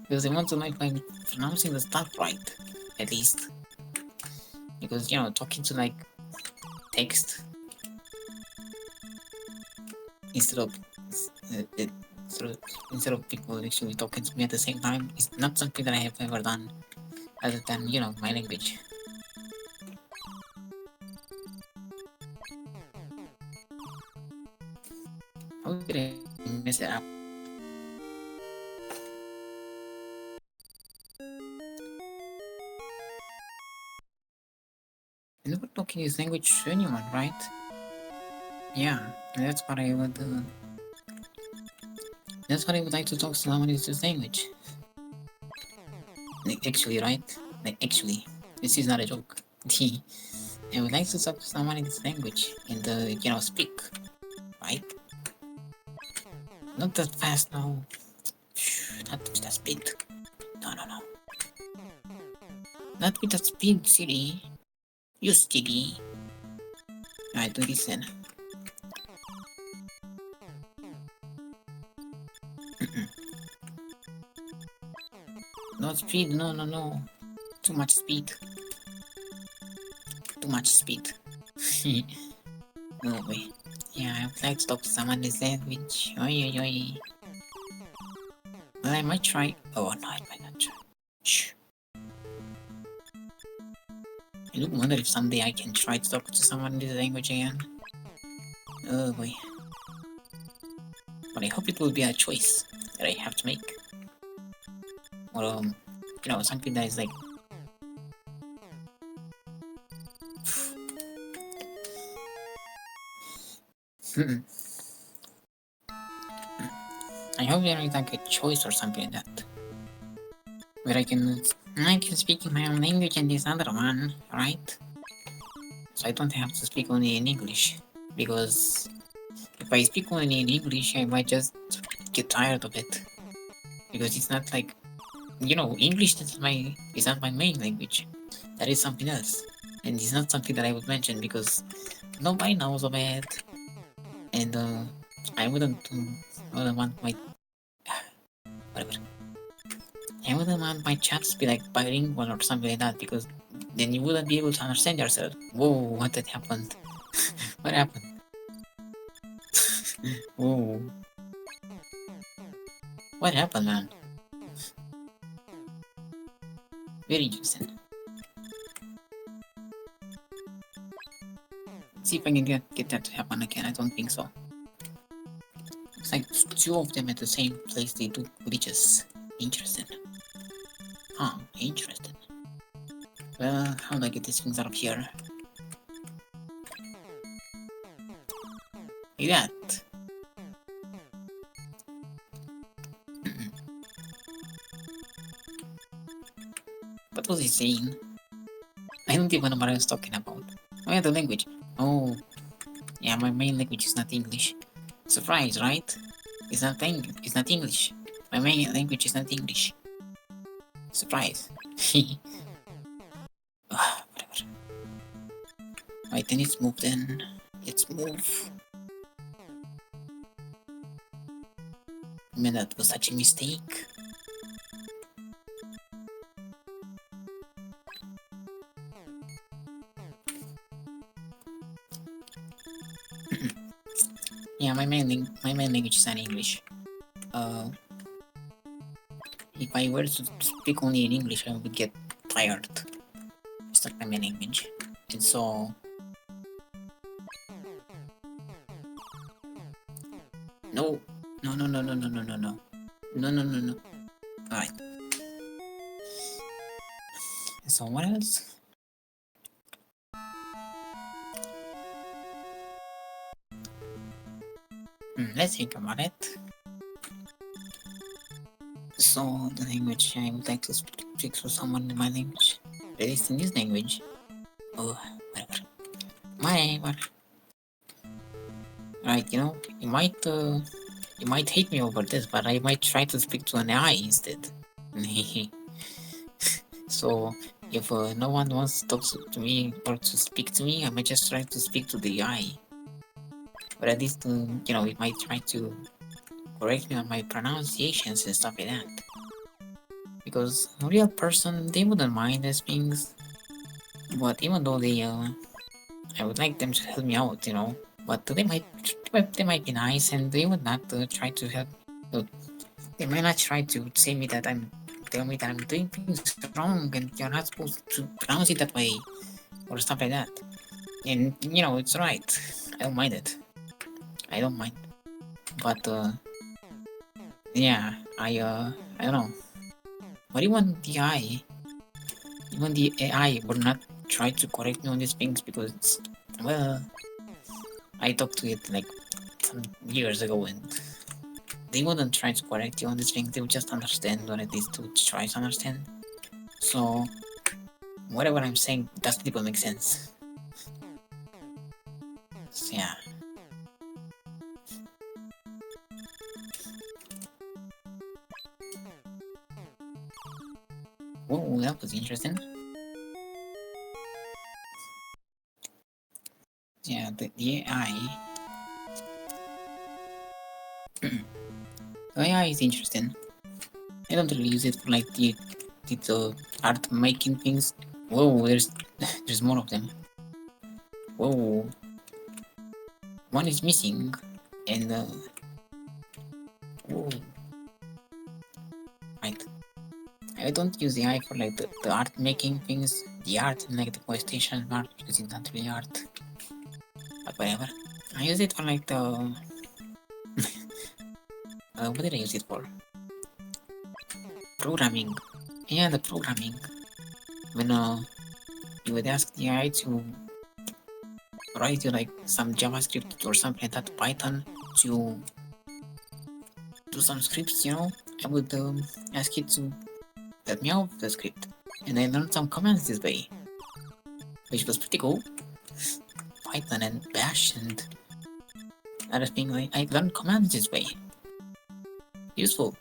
Speaker 1: Because I want to make like pronouncing the stuff right, at least. Because you know, talking to like text instead of instead of people actually talking to me at the same time is not something that I have ever done, other than you know my language. How did I mess it up? I never talking this language to anyone, right? Yeah, that's what I would. That's what I would like to talk to someone in this language. Like, actually, right? Like actually, this is not a joke. I would like to talk to someone in this language and you know speak, right? Not that fast, no. Not with that speed. No, no, no. Not with that speed, silly. You silly. Alright, do this then. No speed, no, no, no. Too much speed. Too much speed. No way. Yeah, I would like to talk to someone in this language. Oi, oi, oi. Well, I might try. Oh, no, I might not try. Shh. I do wonder if someday I can try to talk to someone in this language again. Oh boy. But I hope it will be a choice that I have to make. Or, you know, something that is like... I hope there is like a choice or something like that. Where I can speak in my own language and this other one, right? So I don't have to speak only in English. Because if I speak only in English, I might just get tired of it. Because it's not like, you know, English is not my main language. That is something else. And it's not something that I would mention because nobody knows of it. And I wouldn't want my whatever. I wouldn't want my chat to be like bilingual or something like that because then you wouldn't be able to understand yourself. Whoa, what had happened? What happened? Whoa. What happened, man? Very interesting. See if I can get that to happen again. I don't think so. It's like two of them at the same place, they do glitches. Interesting. Huh, interesting. Well, how do I get these things out of here? Like that. What was he saying? I don't even know what I was talking about. Oh yeah, the language. Oh, yeah, my main language is not English. Surprise, right? It's not English. My main language is not English. Surprise. Whatever. Right, then let's move then. Let's move. Man, that was such a mistake. Yeah, my main language is not English. If I were to speak only in English, I would get tired. It's not my main language, and so No. No, no, no, no, no, no, no, no. No, no, no, no. Alright. So what else? Let's think about it. So the language I would like to speak to someone in my language. At least in this language. Oh, whatever. Whatever. Right, you might hate me over this, but I might try to speak to an AI instead. So if no one wants to talk to me or to speak to me, I might just try to speak to the AI. But at least, it might try to correct me on my pronunciations and stuff like that. Because a real person, they wouldn't mind these things. But even though I would like them to help me out, but they might be nice and they would not try to help. They might not try to say me that tell me that I'm doing things wrong and you're not supposed to pronounce it that way or stuff like that. And it's right. I don't mind it. I don't mind. But yeah, I don't know. But even the AI would not try to correct me on these things because, well, I talked to it like some years ago and they wouldn't try to correct you on these things. They would just understand, or at least to try to understand. So whatever I'm saying doesn't even make sense. So, yeah. Whoa, that was interesting. Yeah, the AI. The AI is interesting. I don't really use it for like the art making things. Whoa, there's more of them. Whoa, one is missing, and whoa, right. I don't use the AI for like the art making things, the art and like the PlayStation art because it's not really art. But whatever. I use it for like the what did I use it for? Programming. Yeah, the programming. When you would ask the AI to write you like some JavaScript or something like that, Python to do some scripts, I would ask it to help me out with the script. And I learned some commands this way, which was pretty cool. Python and Bash and other things, I learned commands this way. Useful.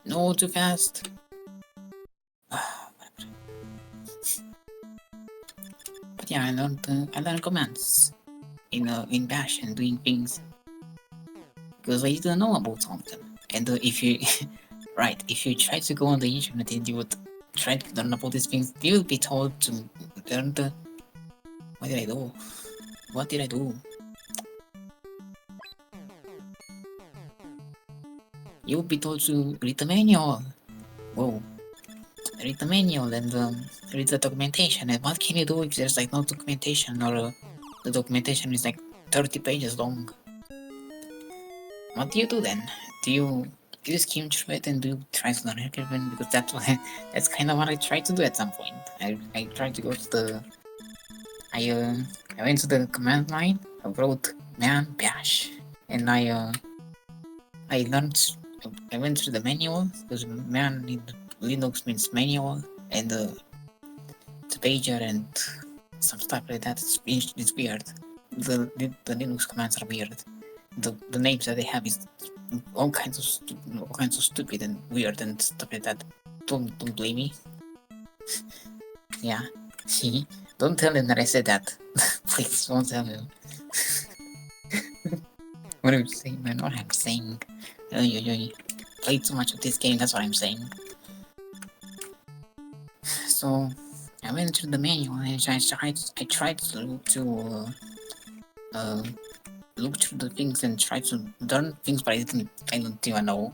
Speaker 1: No, too fast. But yeah, I learned commands in Bash and doing things because I didn't know about some of them. And if you right, if you try to go on the internet and you would try to learn about these things, you will be told to learn the. What did I do? What did I do? You will be told to read the manual. Whoa. Read the manual and read the documentation. And what can you do if there's like no documentation or the documentation is like 30 pages long? What do you do then? Do you skim through it and do you try to learn it even? Because that's kind of what I tried to do at some point. I tried to go to the I went to the command line. I wrote man bash, and I learned. I went through the manual because man in Linux means manual, and the pager and some stuff like that. It's weird. The Linux commands are weird. The names that they have is all kinds of stupid and weird and stuff like that. Don't blame me. Yeah. See? Don't tell him that I said that. Please don't tell him. What I'm saying, man. What I'm saying. Played too much of this game, that's what I'm saying. So I went through the manual and I tried to look through the things and try to learn things, but I don't even know.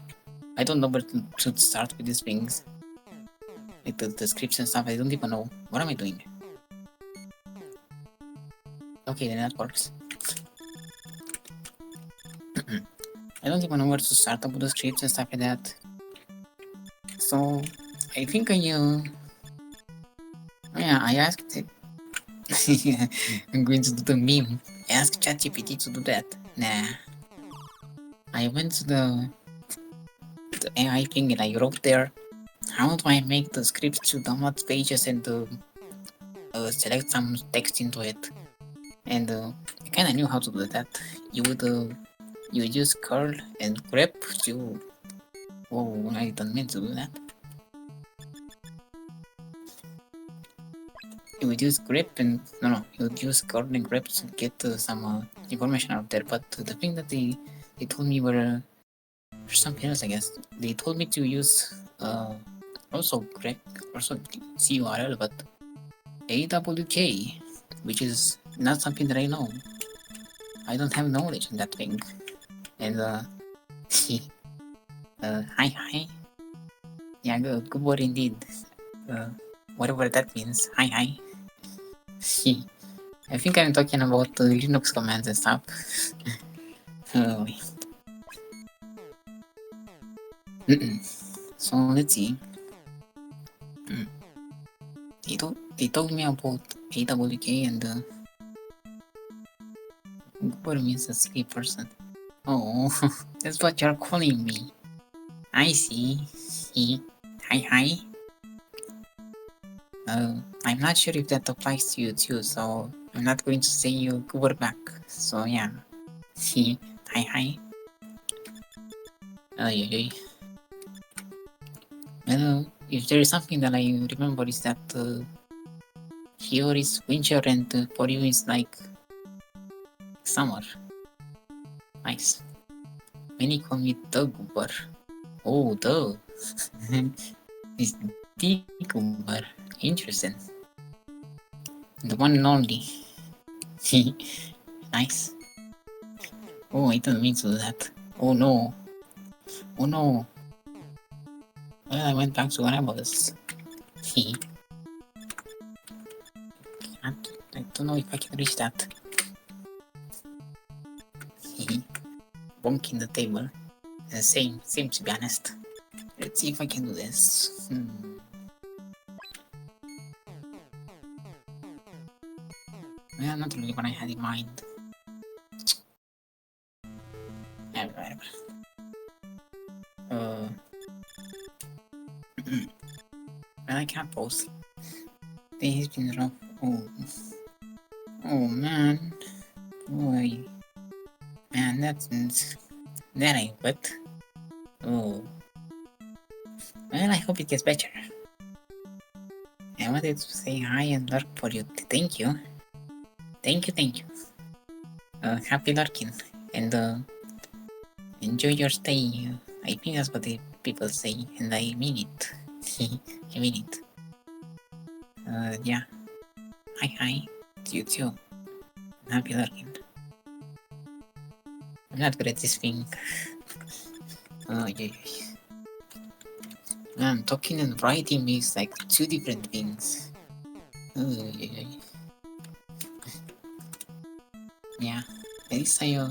Speaker 1: I don't know where to start with these things. Like the scripts and stuff, I don't even know. What am I doing? Okay, then that works. I don't even know where to start about the scripts and stuff like that. So I think yeah, I asked it. I'm going to do the meme. I asked ChatGPT to do that. Nah. I went to the AI thing and I wrote there, how do I make the script to download pages and select some text into it? And I kinda knew how to do that. You would use curl and grep to... Oh, I don't mean to do that. You would use grep and... No, you would use curl and grep to get some information out there, but the thing that they told me were something else, I guess. They told me to use also grep, also curl, but AWK, which is not something that I know. I don't have knowledge in that thing. And hi. Yeah, good word indeed. Whatever that means. Hi. I think I'm talking about Linux commands and stuff. Oh. So let's see. They told me about AWK and what means a silly person. Oh, that's what you're calling me. I see. Hi. I'm not sure if that applies to you too, so I'm not going to say you Google back. So yeah. Hi. Yeah. Well, if there is something that I remember is that here is winter and for you is like summer. Nice. Many call me the Goober. Oh, the. It's the Goober. Interesting. The one and only. Nice. Oh, I didn't mean to do that. Oh no. Well, I went back to what I was. I don't know if I can reach that. Bonking the table. Same to be honest. Let's see if I can do this. Well, not really what I had in mind. Whatever. Well, I can't post. Day has been rough. Oh man. Boy. Man, that ain't good. Oh. Well, I hope it gets better. I wanted to say hi and lurk for you. Thank you. Thank you. Happy lurking. And enjoy your stay. I think that's what the people say, and I mean it. I mean it. Yeah. Hi. You too. Happy lurking. I'm not good at this thing. Yeah. Man, talking and writing means like two different things. Yeah. At least I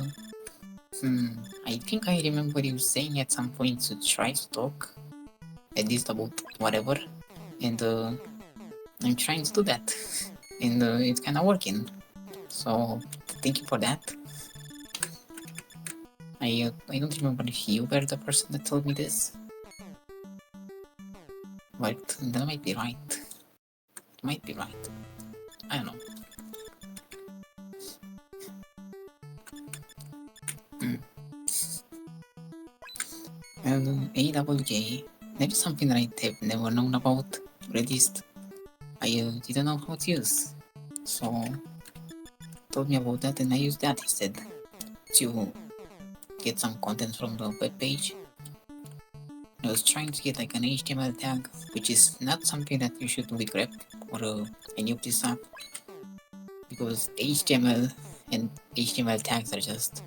Speaker 1: think I remember you saying at some point to try to talk, at least about whatever, and I'm trying to do that, and it's kind of working. So thank you for that. I don't remember if you were the person that told me this, but that might be right. It might be right. I don't know. AWK, maybe something that I have never known about, or at least I didn't know how to use. So told me about that and I used that instead to get some content from the web page. I was trying to get like an HTML tag, which is not something that you should do with grep or any of this stuff, because HTML and HTML tags are just,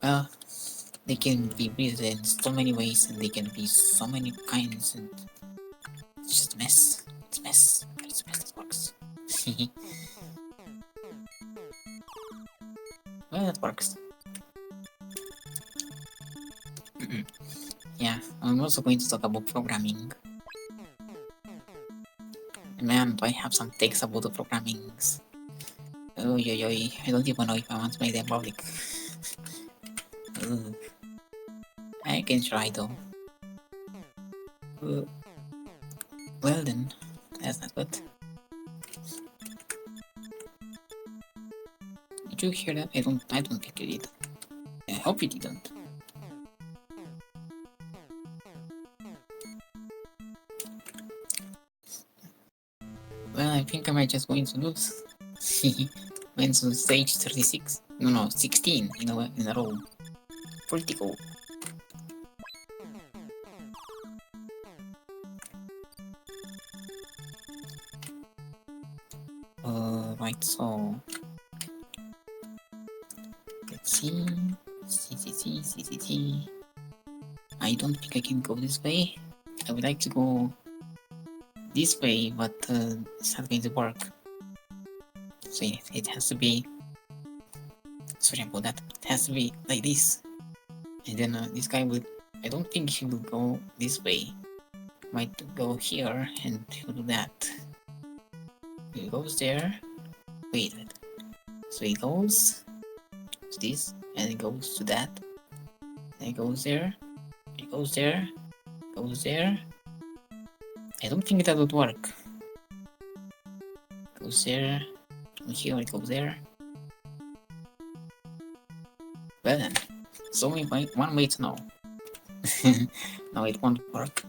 Speaker 1: well, they can be built in so many ways and they can be so many kinds, and it's just a mess. It's a mess. It's a mess that works. Well, that works. Yeah, I'm also going to talk about programming. Man, do I have some takes about the programmings? Oh, I don't even know if I want to make them public. I can try though. Well then, that's not good. Did you hear that? I don't think you did. I hope you didn't. Well, I think I might just going to lose. Went to stage 36. No, 16 in a row. Pretty cool. Right, so let's see. CCT. I don't think I can go this way. I would like to go this way, but it's not going to work. So it has to be. Sorry about that. It has to be like this. And then this guy will. I don't think he will go this way. Might go here and he'll do that. He goes there. Wait. So he goes to this, and he goes to that. And he goes there. He goes there. Goes there. I don't think that would work. Goes there. Here it goes there. Well then, so one way to know. No, it won't work.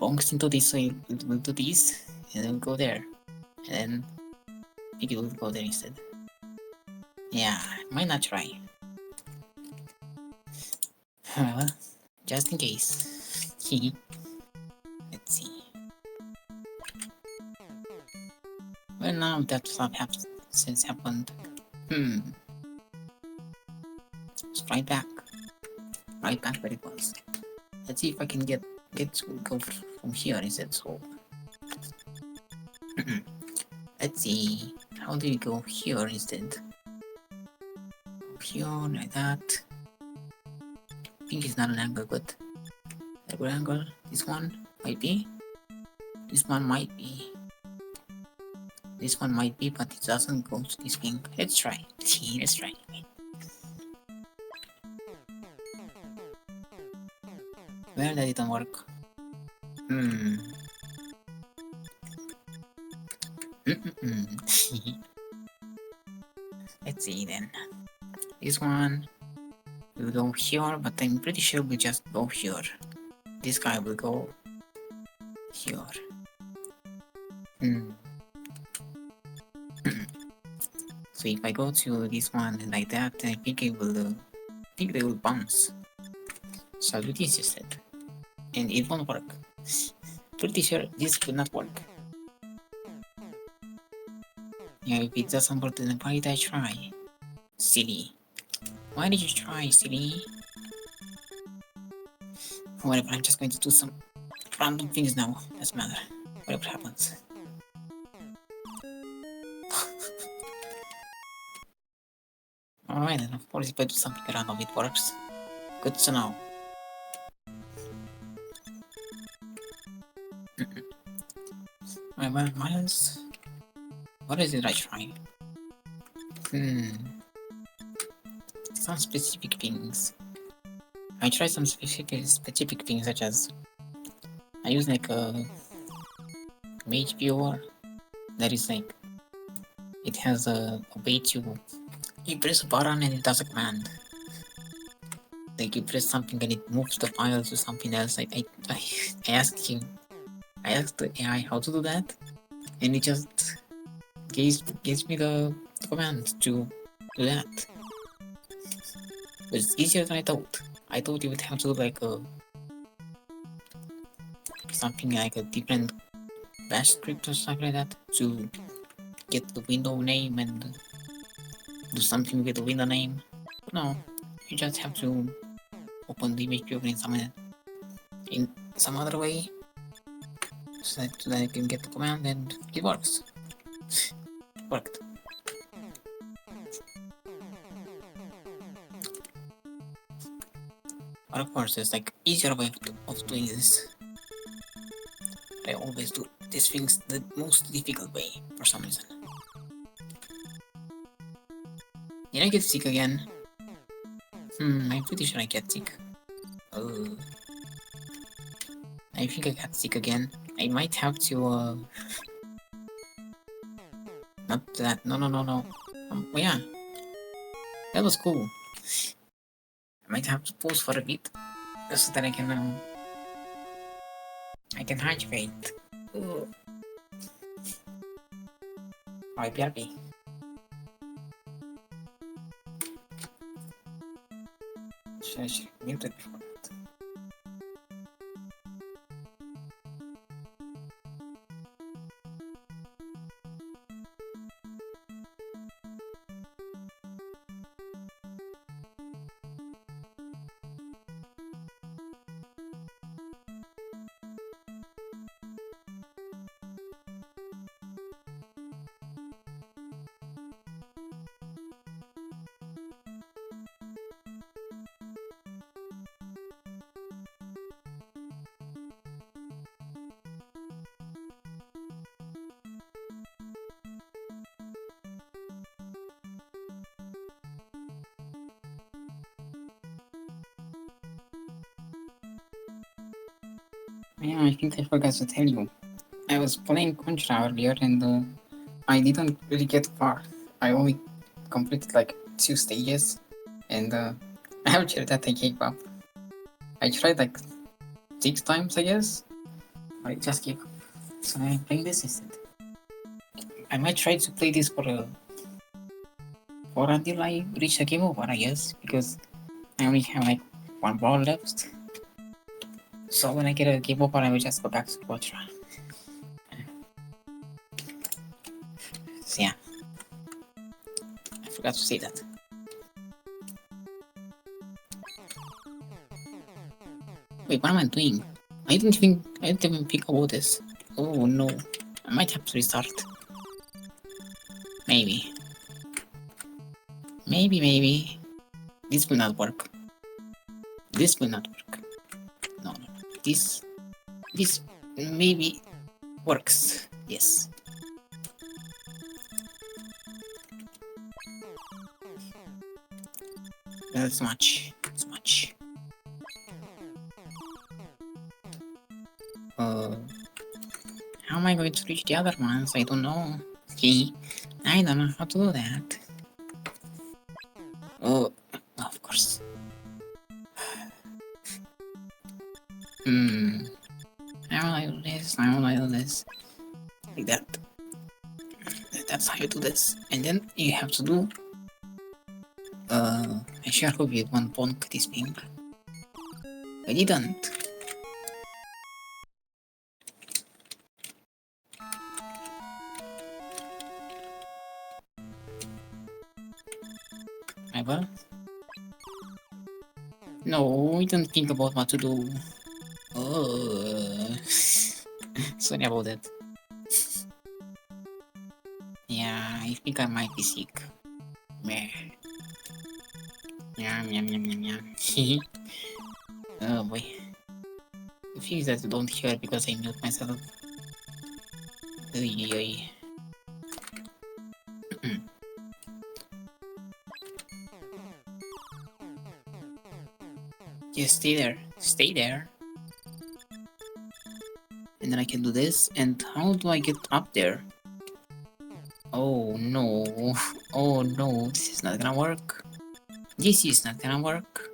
Speaker 1: Bonks into this, so it will do this, and then go there. And then maybe it will go there instead. Yeah, might not try. Well, just in case. Let's see. Well, now that stuff since happened. It's right back where it was. Let's see if I can get to go from here instead. So let's see, how do we go here instead? Here like that. I think it's not an angle, but a good angle. This one might be. This one might be. This one might be, but it doesn't go to this thing. Let's try. Let's try. Well, that didn't work. Let's see then. This one will go here, but I'm pretty sure we'll just go here. This guy will go here. So if I go to this one like that, I think it will. I think they will bounce. So I'll do this instead, and it won't work. Pretty sure this will not work. Yeah, if it doesn't work, then why did I try? Silly. Why did you try, silly? Whatever, I'm just going to do some random things now. Doesn't matter. Whatever happens. Alright, and of course if I do something random it works. Good to know. Alright, well, Miles... What is it I try? Some specific things. I try some specific things such as... I use like a... Mage viewer. That is like... It has a way to... You press a button and it does a command. Like you press something and it moves the file to something else. I asked him. I asked the AI how to do that, and it just gives me the command to do that. But it's easier than I thought. I thought you would have to do like something like a different bash script or something like that to get the window name and do something with the window name. But no, you just have to open the image viewer in some other way so that I can get the command and it works. Worked. But of course, there's like easier way of doing this. I always do these things the most difficult way for some reason. Did I get sick again? I'm pretty sure I get sick. Oh, I think I got sick again. I might have to, not that, no. Yeah, that was cool. I might have to pause for a bit, just so that I can hydrate. Ooh. Oh, BRB. Should I mute it before that? Yeah, I think I forgot to tell you. I was playing Contra earlier and I didn't really get far. I only completed like 2 stages and after that I gave up. I tried like 6 times, I guess. I just gave up. So I'm playing this instead. I might try to play this for until I reach the game over, I guess, because I only have like 1 ball left. So when I get a game over, I will just go back to Contra. So yeah, I forgot to say that. Wait, what am I doing? I didn't even think about this. Oh no, I might have to restart. Maybe. This will not work. This will not work. No. This maybe works. Yes. That's much. It's much. How am I going to reach the other ones? I don't know. See, I don't know how to do that. Oh, of course. How will I do this? Like that. That's how you do this. And then you have to do... I sure hope you won't bonk this thing. I didn't. I will. No, I don't think about what to do. Oh, sorry about that. Yeah, I think I might be sick. Meh. Yum. Oh boy. The thing is that you don't hear because I mute myself. Oy. Just stay there. Stay there. And then I can do this. And how do I get up there? Oh no. Oh no. This is not gonna work. This is not gonna work.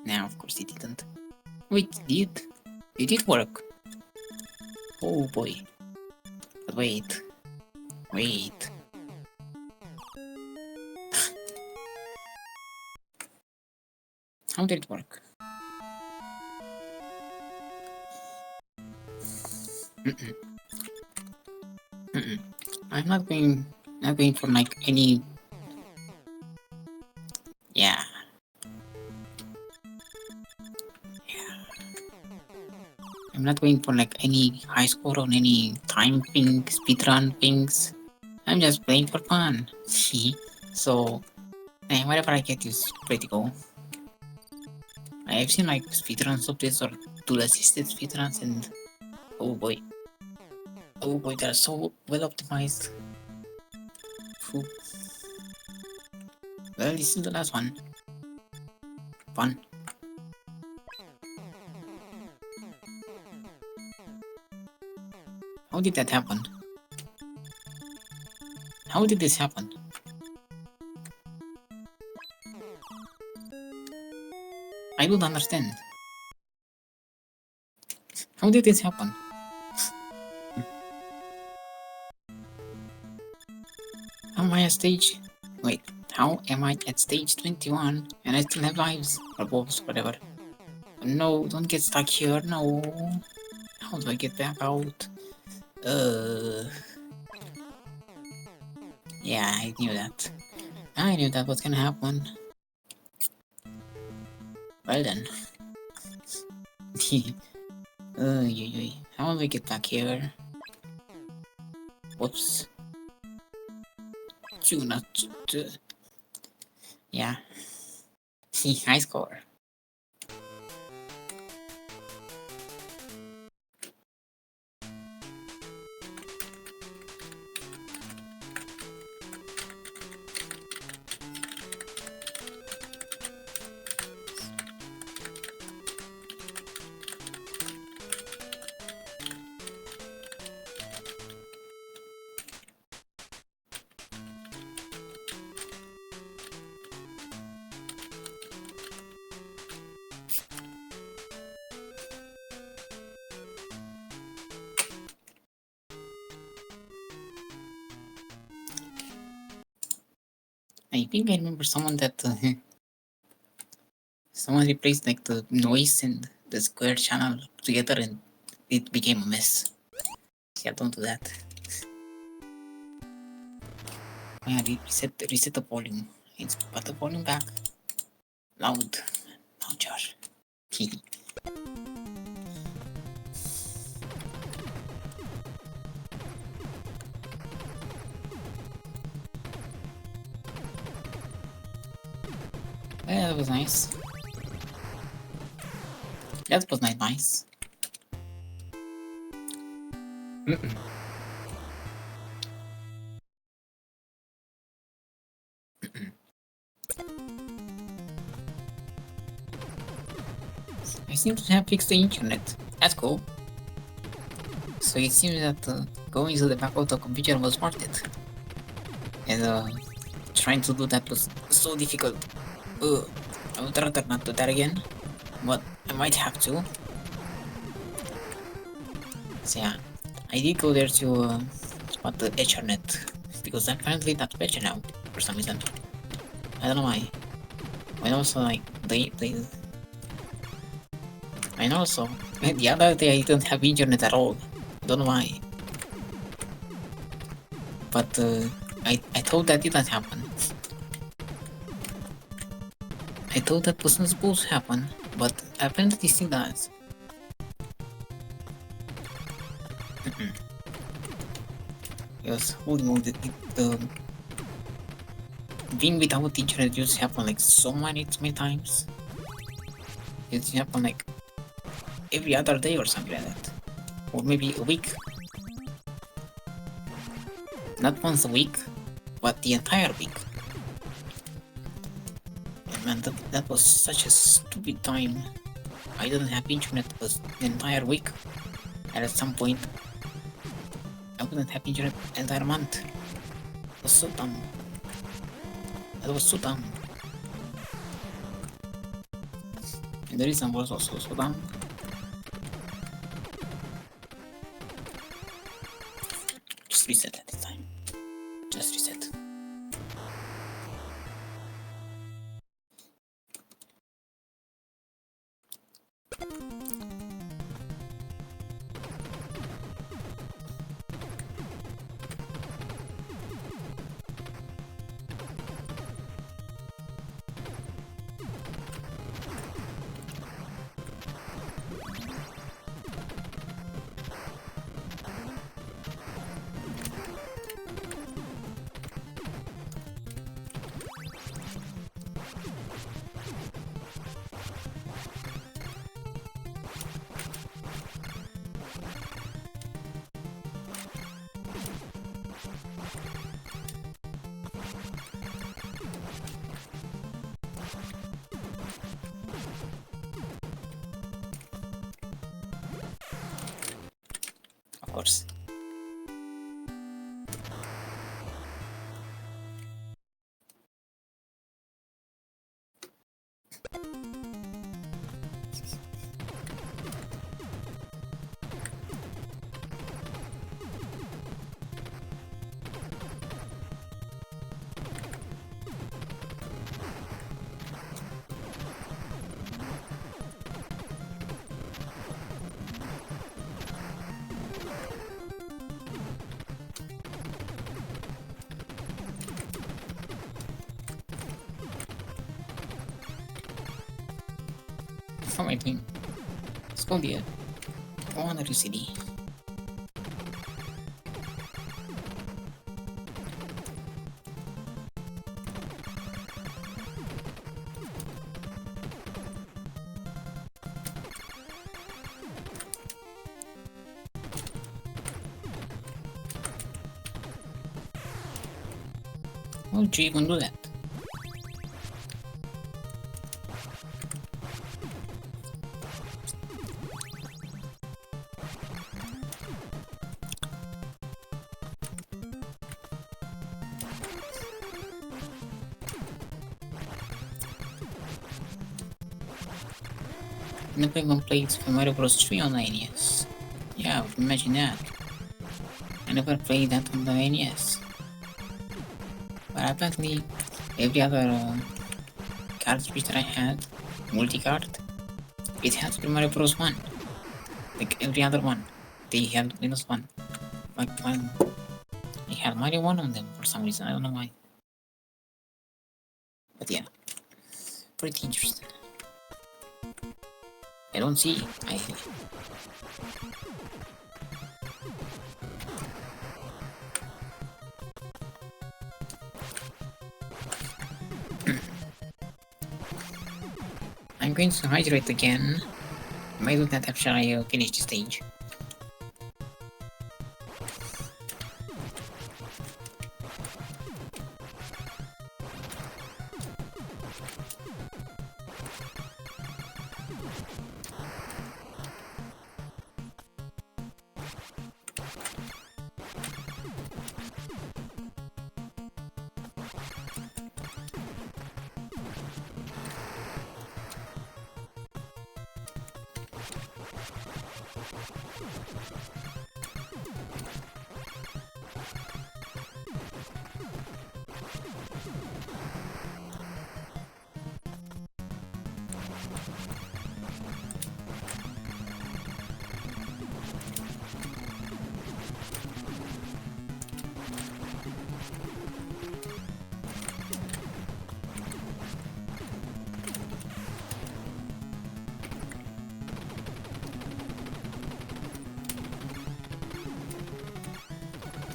Speaker 1: Now, of course it didn't. Wait, did it work? Oh boy. But wait. How did it work? I'm not going for like any... Yeah. I'm not going for like any high score on any time thing, speedrun things. I'm just playing for fun. See? So, whatever I get is pretty cool. I've seen like speedruns of this or tool assisted speedruns, and oh boy, they're so well optimized. Phew. Well, this is the last one. Fun. How did that happen? How did this happen? I don't understand. How did this happen? Am I at stage... Wait, how am I at stage 21 and I still have lives? Or wolves, whatever. No, don't get stuck here, no. How do I get back out? Yeah, I knew that. I knew that was gonna happen. Well then. How do I get back here? Whoops. Yeah. See, high score. I think I remember someone that someone replaced like the noise and the square channel together and it became a mess. Yeah, don't do that. Yeah, reset the volume. Let's put the volume back. Loud. Josh. Yeah, that was nice. That was not nice. I seem to have fixed the internet. That's cool. So it seems that going to the back of the computer was worth it. And trying to do that was so difficult. I would rather not do that again, but I might have to. So yeah, I did go there to spot the Ethernet, because apparently that's better now, for some reason. I don't know why. And also like, and also, the other day I didn't have internet at all. Don't know why. But I thought that didn't happen. I thought that wasn't supposed to happen, but apparently it still does. Yes, holy moly, being without internet used to happen like so many times. It used to happen like every other day or something like that. Or maybe a week. Not once a week, but the entire week. Man, that was such a stupid time. I didn't have internet for the entire week. And at some point, I wouldn't have internet the entire month. It was so dumb. That was so dumb. And the reason was also so dumb. Just reset at the time. Just reset. of course. For my team. Let's go there. Go on the city. Oh, gee, you can do that. Never even played Super Mario Bros. 3 on the NES. Yeah, imagine that. I never played that on the NES. But apparently, every other cartridge that I had, multi-card, it had Super Mario Bros. 1. Like every other one. They had Windows 1. Like one, they had Mario 1 on them for some reason, I don't know why. But yeah, pretty interesting. I don't see. I'm going to hydrate again. Why do that after I finish the stage?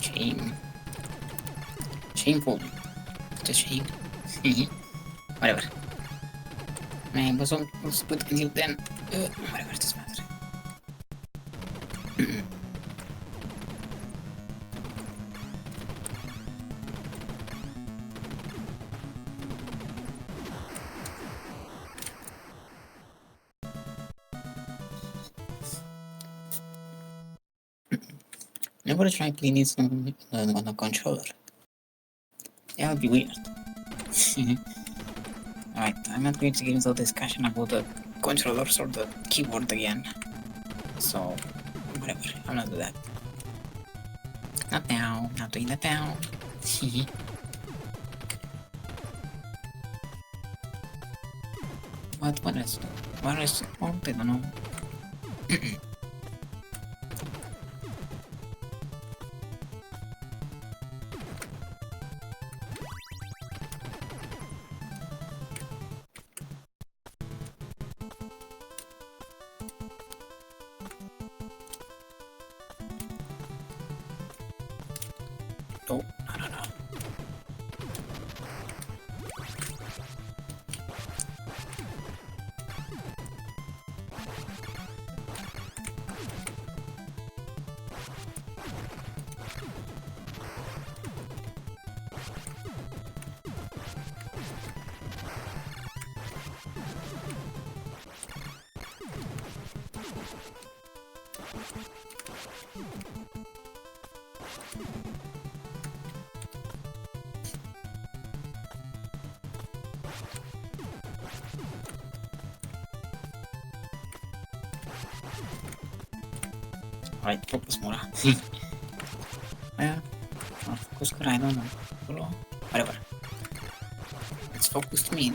Speaker 1: Shame. Shameful. Just shame. Whatever. Man, was put until then. Whatever, it doesn't matter. Never try playing this on a controller. That would be weird. Alright, I'm not going to get into a discussion about the controllers or the keyboard again. So, whatever, I'm not doing that. Not now, not doing that now. What is it? What is it? Oh, I don't know. Oh, no. Alright, focus muna. Focus ko rin, no? Whatever. Let's focus to me.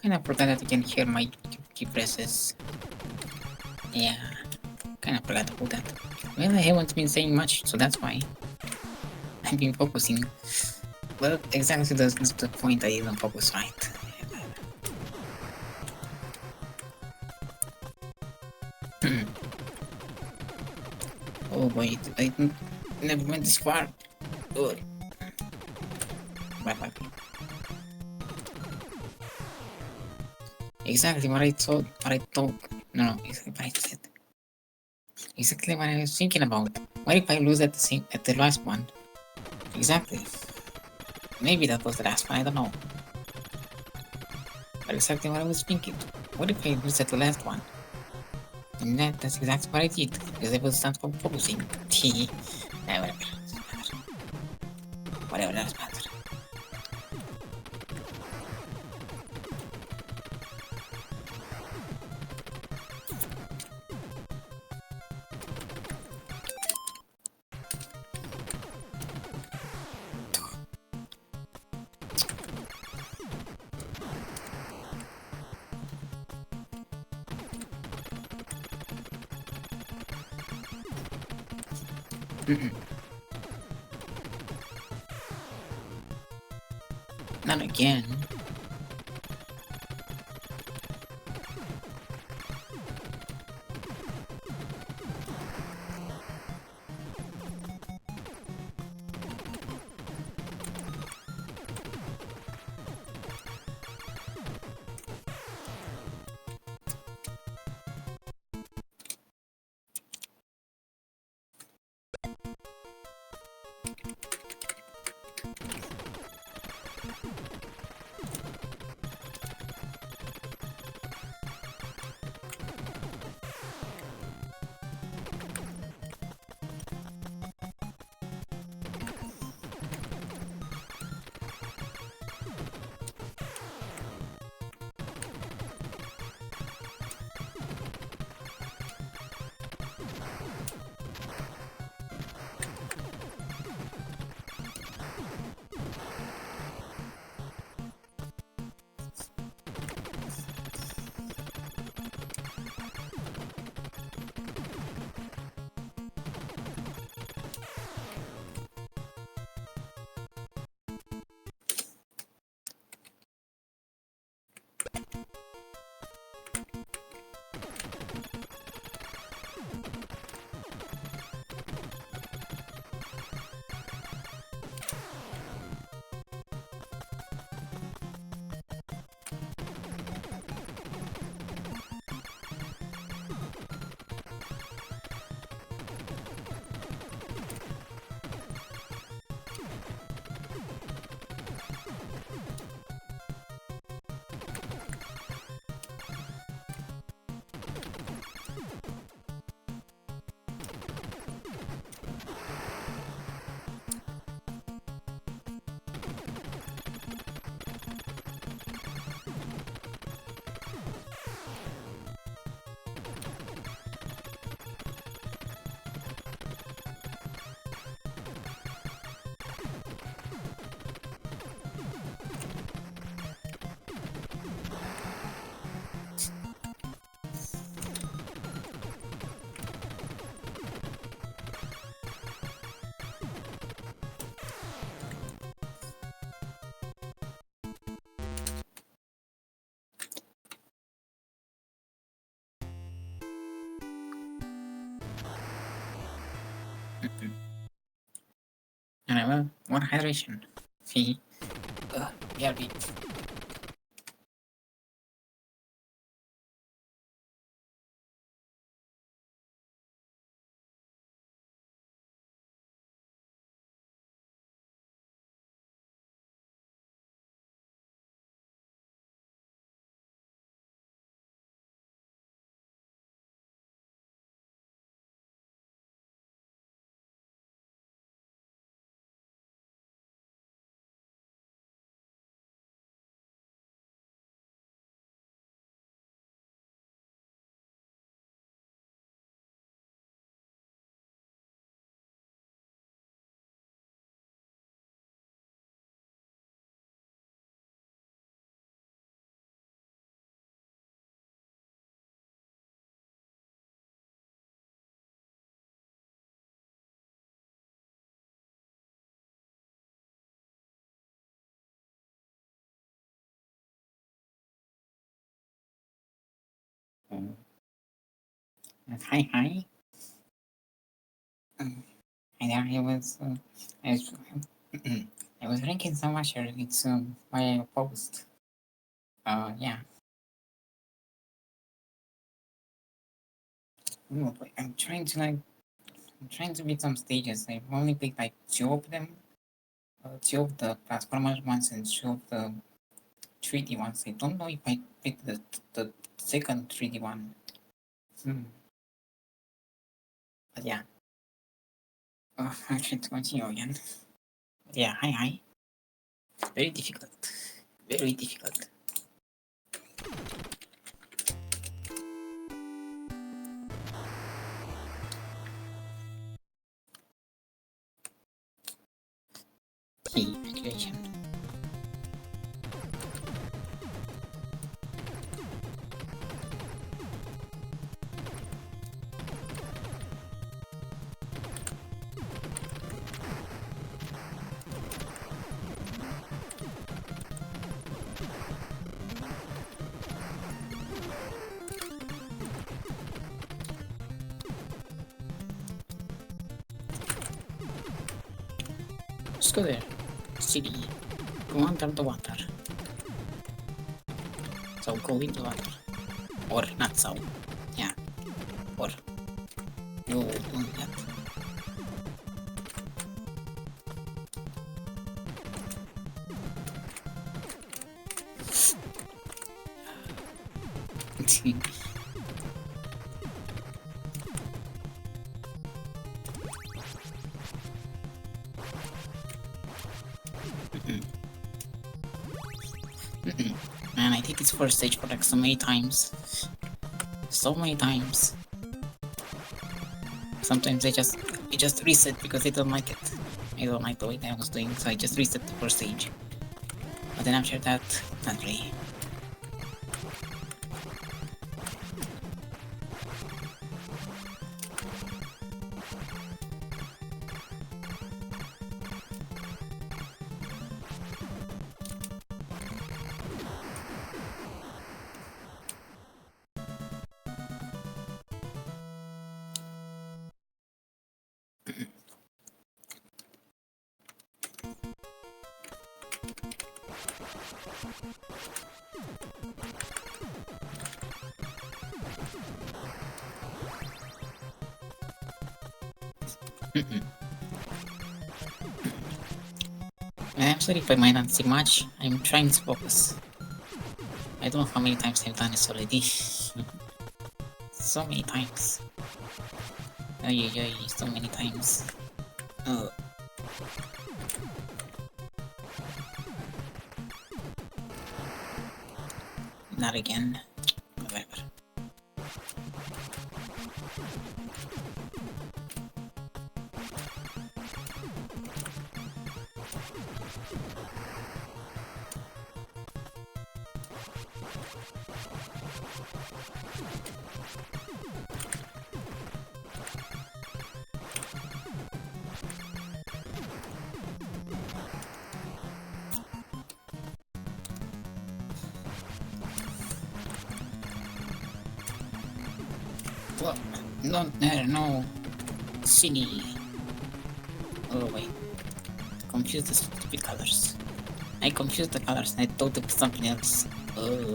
Speaker 1: Kinda forgot that you can hear my key presses. Yeah, kinda forgot about that. Well, I haven't been saying much, so that's why. I've been focusing. Well, exactly that's the point I didn't focus right. Oh boy, I never went this far. Oh. Bye. Exactly what I thought, no, exactly what I said. Exactly what I was thinking about. What if I lose at the last one? Exactly. Maybe that was the last one, I don't know. But exactly what I was thinking. What if I lose at the last one? And that's exactly what I did, because I was not focusing. Whatever. Whatever, doesn't matter. Not again. And I will one hydration. See? Yeah, be. Hi, hi. Hi there. I was, I was drinking so much earlier. It's why I paused. Yeah. I'm trying to beat some stages. I've only played like two of them. Two of the platformer ones and two of the 3D ones. I don't know if I picked the second 3D one. But yeah. Actually, to continue again. But yeah, hi, hi. Very difficult. Very difficult. Key activation. Just go there. City. Go under the water. So go in the water. Or not so. Yeah. Or you do that. Man, I did this first stage for like so many times. So many times. Sometimes I just reset because I don't like it. I don't like the way that I was doing, so I just reset the first stage. But then after that, not really. I'm sorry if I might not see much. I'm trying to focus. I don't know how many times I've done this already. So many times. Ay, so many times. Not again. Whatever. Well, no. Silly. Oh wait, confused the stupid colors. I confused the colors and I thought it was something else. Oh.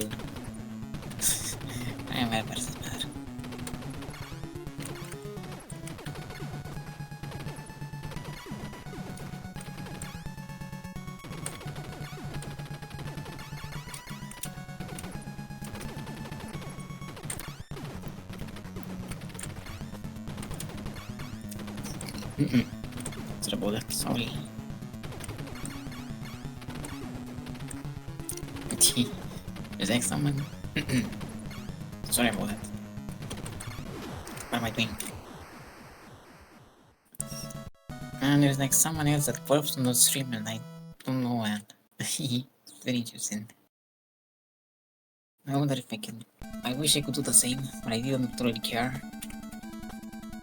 Speaker 1: I am very bad. Sorry about that, sorry. There's like someone. Sorry about that. What am I doing? And there's like someone else that pops on the stream and I don't know and it's very interesting. I wonder if I can. I wish I could do the same, but I didn't really care.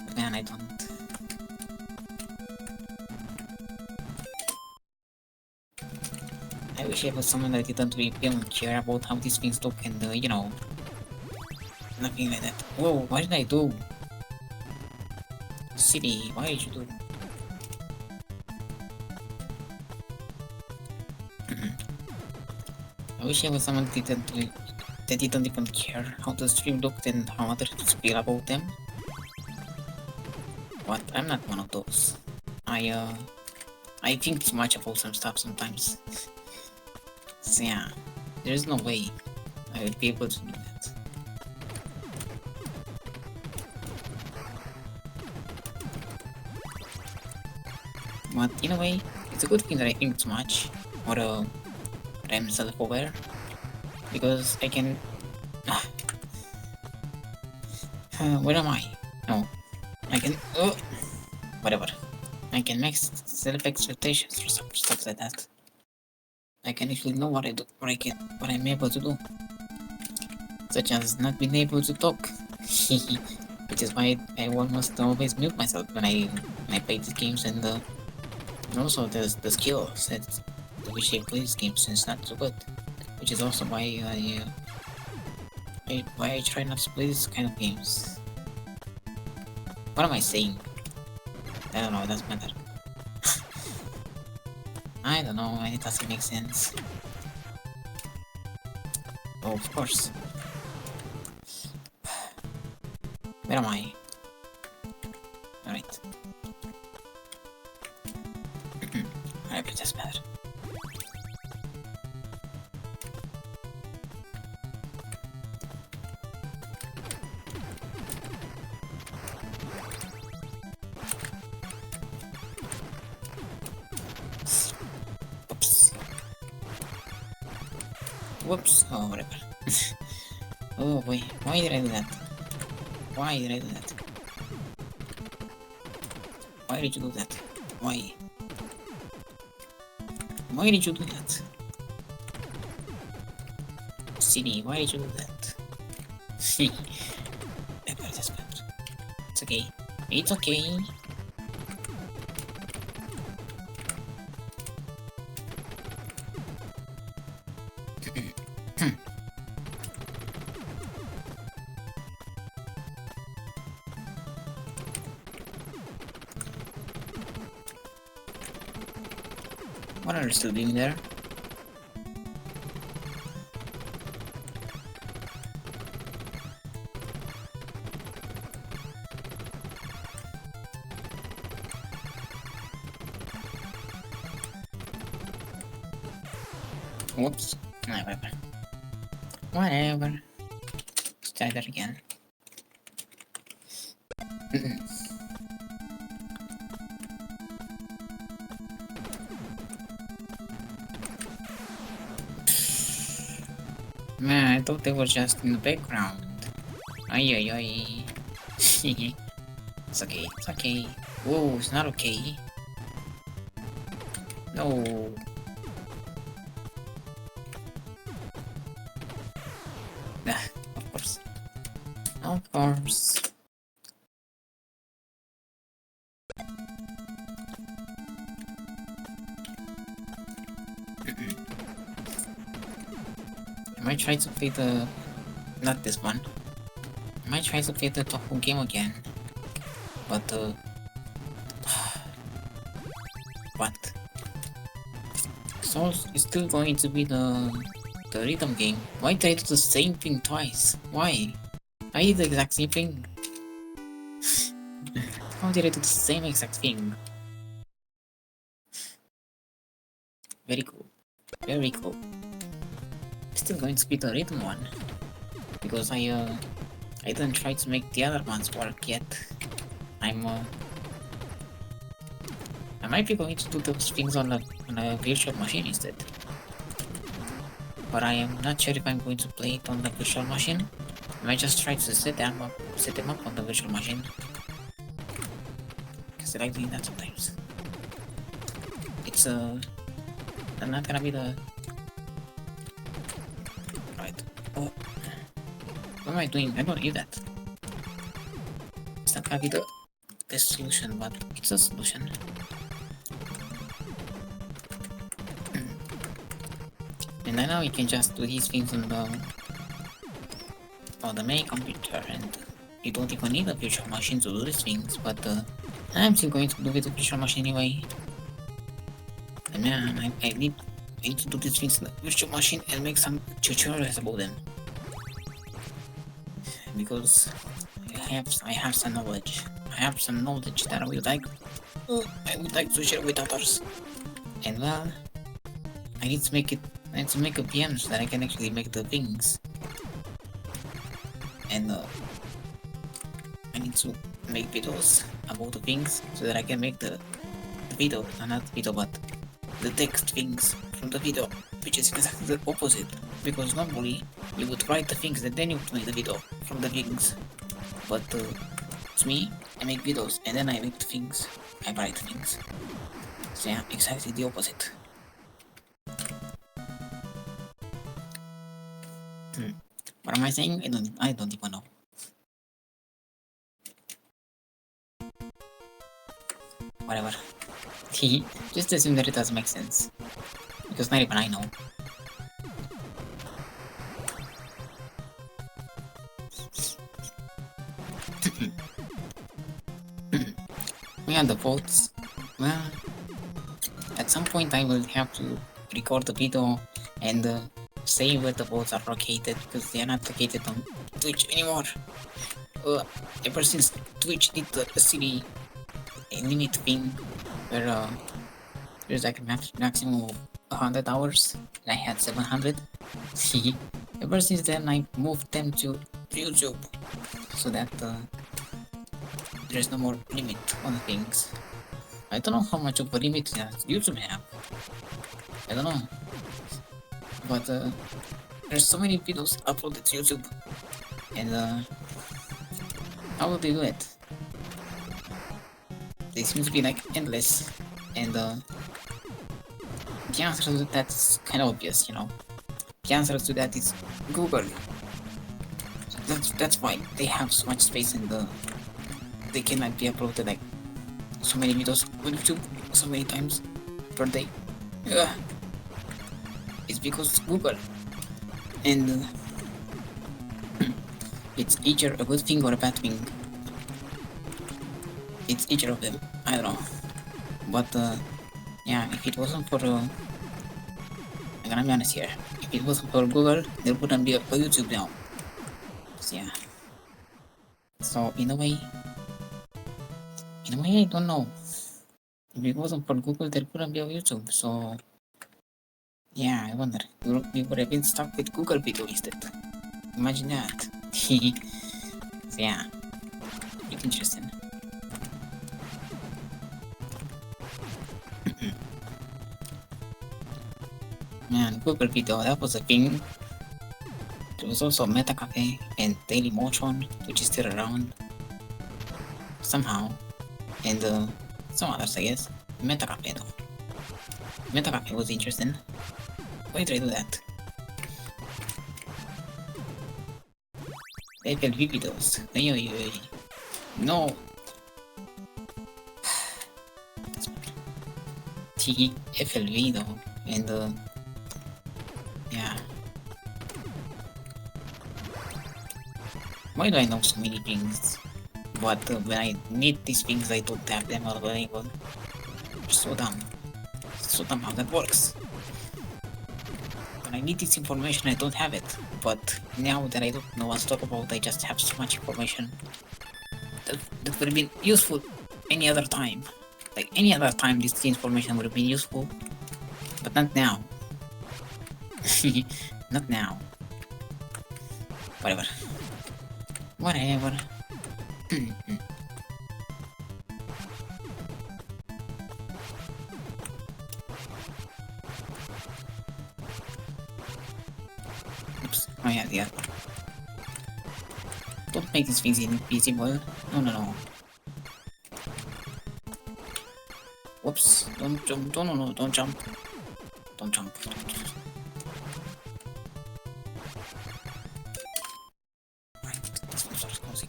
Speaker 1: But man, I don't. I wish I was someone that didn't really care about how these things look and, you know, nothing like that. Whoa, what did I do? City, why did you do? I wish I was someone that didn't even care how the stream looked and how others feel about them. But I'm not one of those. I think too much about some stuff sometimes. So yeah, there's no way I would be able to do that. But in a way, it's a good thing that I think too much, or that I'm self-aware, because I can... where am I? No, I can... whatever. I can make self-expectations for stuff like that. I can actually know what I do, what I'm able to do. Such as not being able to talk. Which is why I almost always mute myself when I play these games, and also there's the skill set to which I play these games and it's not so good. Which is also why I try not to play these kind of games. What am I saying? I don't know, it doesn't matter. I don't know, it doesn't make sense. Oh, of course. Where am I? Alright. Alright, it doesn't matter. Whoops. Oh, whatever. Oh boy, why did I do that? Why did I do that? Why did you do that? Why? Why did you do that? City, why did you do that? It's okay. It's okay. What are you still doing there? Whoops. Whatever. Whatever. Let's try that again. Man, I thought they were just in the background. Ay ay ay. It's okay, it's okay. Whoa, it's not okay. No. Of course. Of course. I might try to play the... not this one. I might try to play the whole game again. But It's still going to be the rhythm game. Why did I do the same thing twice? Why? I did the exact same thing. How did I do the same exact thing? Very cool. Very cool. Still going to be the rhythm one. Because I didn't try to make the other ones work yet. I might be going to do those things on a virtual machine instead. But I am not sure if I'm going to play it on the virtual machine. I might just try to set them up on the virtual machine. Because I like doing that sometimes. It's not gonna be the right. Oh, what am I doing? I don't need that. It's not gonna be the best solution, but it's a solution. And I know you can just do these things on the main computer, and you don't even need a virtual machine to do these things, but I'm still going to do with the virtual machine anyway. And man, I need to do these things in the virtual machine and make some tutorials about them. Because I have some knowledge. I have some knowledge that I would like to share with others. And well, I need to make a PM so that I can actually make the things. And I need to make videos about the things so that I can make the video, not video, but the text things from the video, which is exactly the opposite. Because normally you would write the things and then you would make the video from the things. But it's me, I make videos and then I make the things, I write things. So yeah, exactly the opposite. What am I saying? I don't even know. Whatever. Just assume that it does make sense. Because not even I know. Yeah, the votes. Well, at some point I will have to record the video and say where the votes are located, because they are not located on Twitch anymore. Ever since Twitch did the silly limit thing where there's like a maximum of 100 hours, and I had 700. Ever since then I moved them to YouTube so that there's no more limit on things. I don't know how much of a limit YouTube have. I don't know. But there's so many videos uploaded to YouTube, and how will they do it? They seem to be like endless, and the answer to that is kind of obvious, you know. The answer to that is Google. That's why they have so much space, and they cannot be uploaded like so many videos on YouTube so many times per day. It's because Google, and it's either a good thing or a bad thing. It's either of them, I don't know. But yeah, if it wasn't for I'm gonna be honest here, if it wasn't for Google, there wouldn't be a YouTube now. So yeah. So in a way I don't know. If it wasn't for Google, there wouldn't be a YouTube. So yeah, I wonder. We would have been stuck with Google video instead. Imagine that. So yeah, it's interesting. Man, Google video, that was a thing. There was also Meta Cafe and Daily Motion, which is still around somehow, and some others, I guess. Meta Cafe though. Meta Cafe was interesting. Why did I do that? FLV videos. No. FLV though, and yeah. Why do I know so many things? But when I need these things, I don't have them available. So dumb. So dumb how that works. when I need this information, I don't have it. But now that I don't know what to talk about, I just have so much information that would have been useful any other time. Like any other time, this information would have been useful, but not now. Not now. Whatever. Whatever. Oops. Oh yeah, yeah. Don't make these things invisible. No, no, no. Whoops. Don't jump. No, no, no. Don't jump. Don't jump. Right. This one starts closing.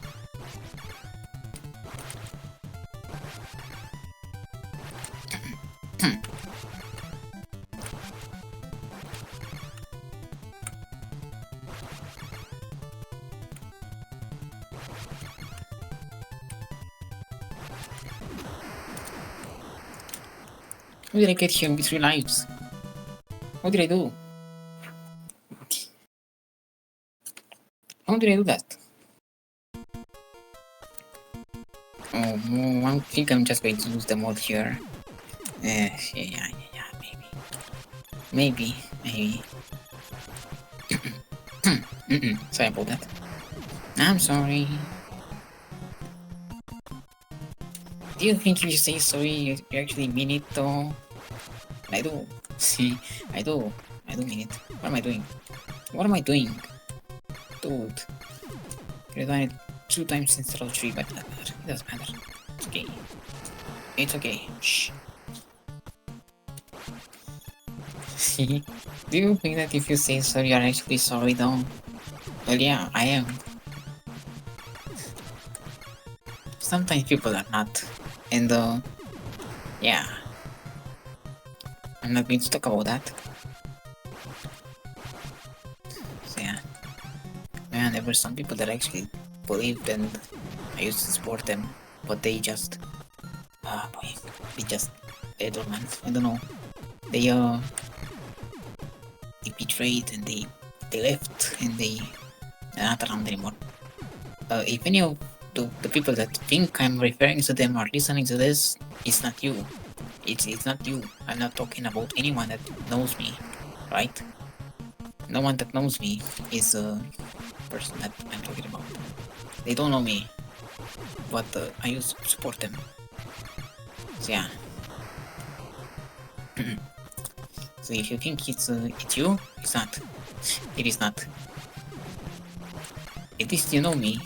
Speaker 1: How did I get here with 3 lives? How did I do? How did I do that? Oh, I think I'm just going to lose the mod here. Yeah, maybe. Sorry about that. I'm sorry. Do you think if you say sorry, you actually mean it though? I do. See, I do mean it. What am I doing? What am I doing? Dude. You've done it 2 times instead of 3, but it doesn't matter. It's okay. It's okay. Shh. See? Do you think that if you say sorry, you're actually sorry though? Well, yeah, I am. Sometimes people are not. And, yeah. I'm not going to talk about that. So, yeah. Man, there were some people that actually believed and I used to support them, but they just... Ah, boy. I don't know. They betrayed and they left and they're not around anymore. If any of the people that think I'm referring to them are listening to this, it's not you. It's not you. I'm not talking about anyone that knows me, right? No one that knows me is the person that I'm talking about. They don't know me, but I used to support them. So yeah. So if you think it's you, it's not. It is not. At least you know me,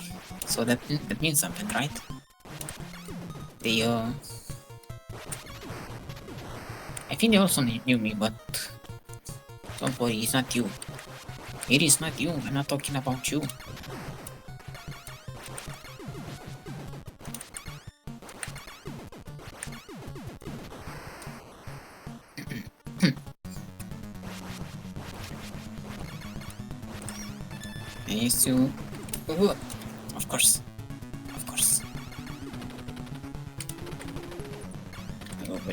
Speaker 1: so that means something, right? They I think they also knew me, but don't worry, it's not you. It is not you. I'm not talking about you. I used to... Of course.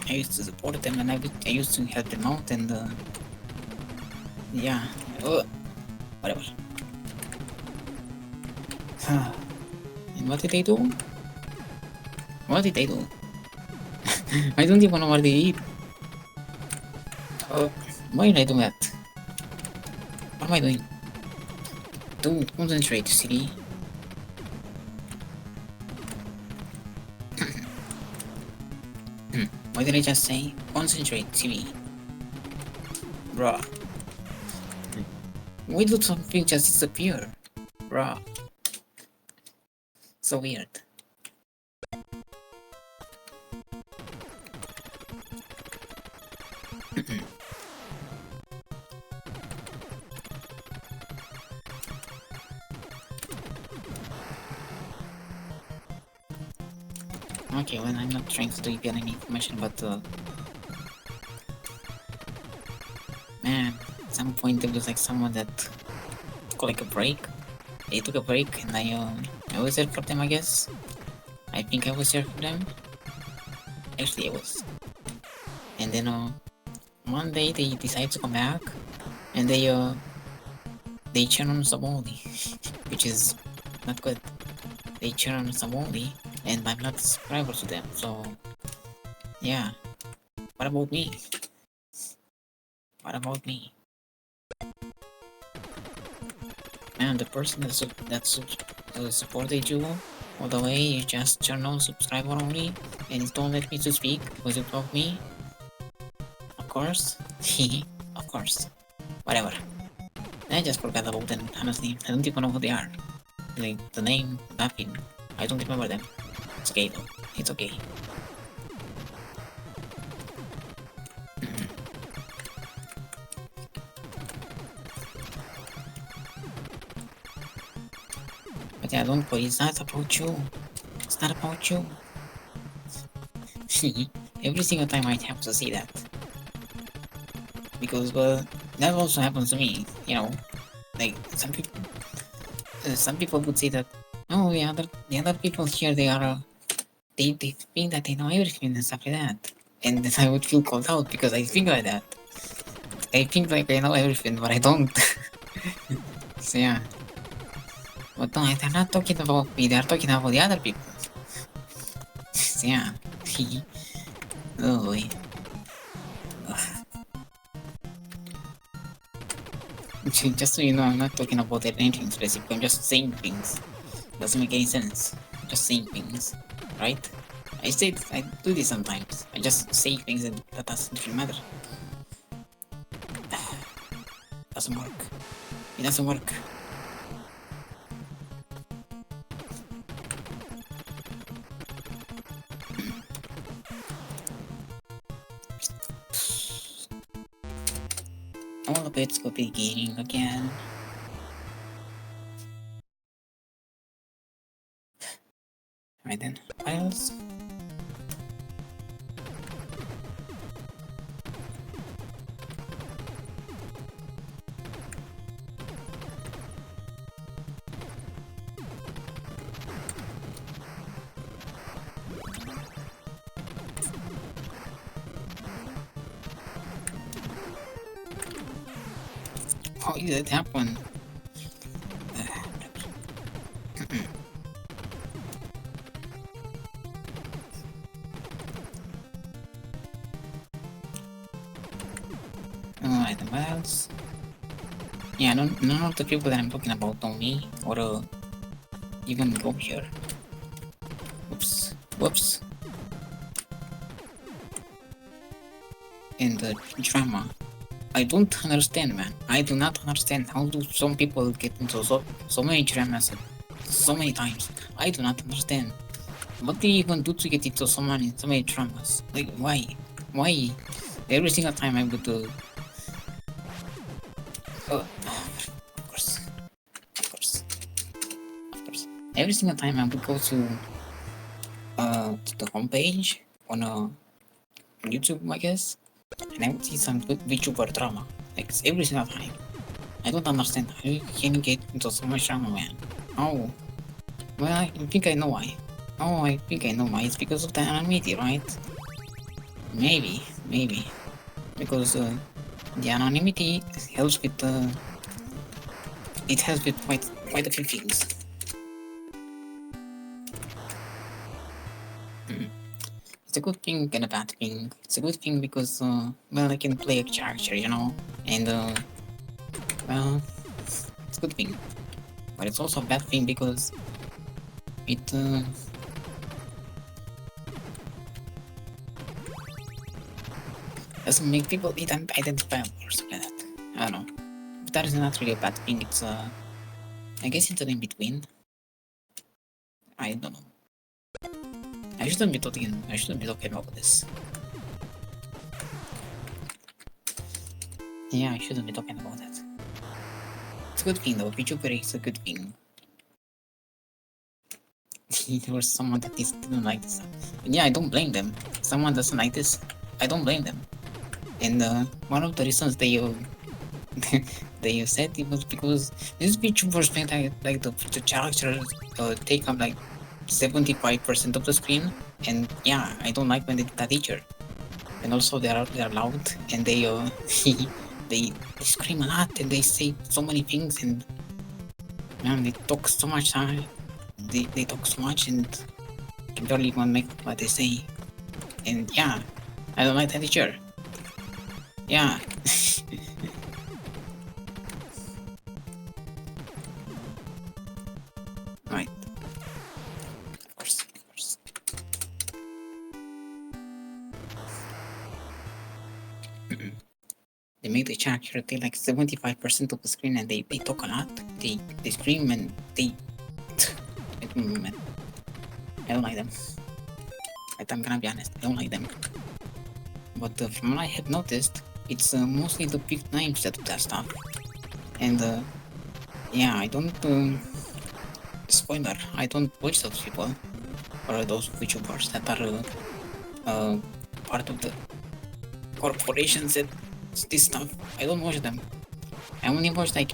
Speaker 1: I used to support them and I used to help them out and yeah. Whatever. And what did they do? What did they do? I don't even know what they did. Why did I do that? What am I doing? Dude, concentrate, silly. Why did I just say concentrate, silly? Bruh. Why do something just disappear? Bruh. So weird. Okay, well, I'm not trying to get any information, but man, at some point there was like someone that took like a break. They took a break, and I was there for them, I guess. I think I was there for them. Actually, I was. And then one day they decided to come back, and they turn on some only, which is not good. They turn on some only, and I'm not subscriber to them. So yeah, what about me? What about me? Man, the person that supported you all the way, you just turn on subscriber only, and you don't let me to speak because you block me. Of course, of course. Whatever. I just forgot about them. Honestly, I don't even know who they are. Like the name, nothing. I don't remember them. It's okay though. It's okay. But yeah, don't worry. It's not about you. It's not about you. Every single time I have to say that. Because, well, that also happens to me, you know. Like, some people would say that, oh, the other people here, they think that they know everything and stuff like that. And then I would feel called out because I think like that. I think like I know everything, but I don't. So yeah. But no, they're not talking about me, they're talking about the other people. So yeah. Oh boy. Just so you know, I'm not talking about anything specific, I'm just saying things. Doesn't make any sense. Just saying things, right? I do this sometimes. I just say things and that doesn't really matter. Doesn't work. It doesn't work. All of it's beginning again. Right then, files. How did it happen? Alright, what else? Yeah, none of the people that I'm talking about know me or even go here. Whoops. Whoops. And the drama. I don't understand, man. I do not understand how do some people get into so many dramas so many times. I do not understand. What do you even do to get into so many dramas? Like why? Why? Every single time I go to of course. Of course. Of course. Every single time I would go to the homepage on YouTube, I guess, and I would see some good VTuber drama. Like every single time. I don't understand how you can get into so much drama, man. Oh, well, I think I know why. Oh, I think I know why. It's because of the anonymity, right? Maybe. Because the anonymity helps with it helps with quite a few things. It's a good thing and a bad thing. It's a good thing because well, I can play a character, you know, and well, it's a good thing. But it's also a bad thing because it doesn't make people identifiable or something like that. I don't know. But that is not really a bad thing. It's I guess it's an in between. I don't know. I shouldn't be talking about this. Yeah, I shouldn't be talking about that. It's a good thing though. VTuber is a good thing. There was someone that didn't like this. And yeah, I don't blame them. Someone doesn't like this. I don't blame them. And one of the reasons they said it was because these VTubers spent like the characters take up like 75% of the screen, and yeah, I don't like when they did that either. And also they're loud and they they scream a lot and they say so many things, and man, they talk so much time. They talk so much and can barely even make what they say. And yeah, I don't like that teacher. Yeah. Right. Of course, of course. They make the chat accuracy like 75% of the screen, and they talk a lot. They scream and they. Man, I don't like them. I'm gonna be honest, I don't like them. But from what I have noticed, it's mostly the big names that do that stuff. And yeah, I don't. Spoiler, I don't watch those people or those VTubers that are part of the corporations that this stuff. I don't watch them. I only watch like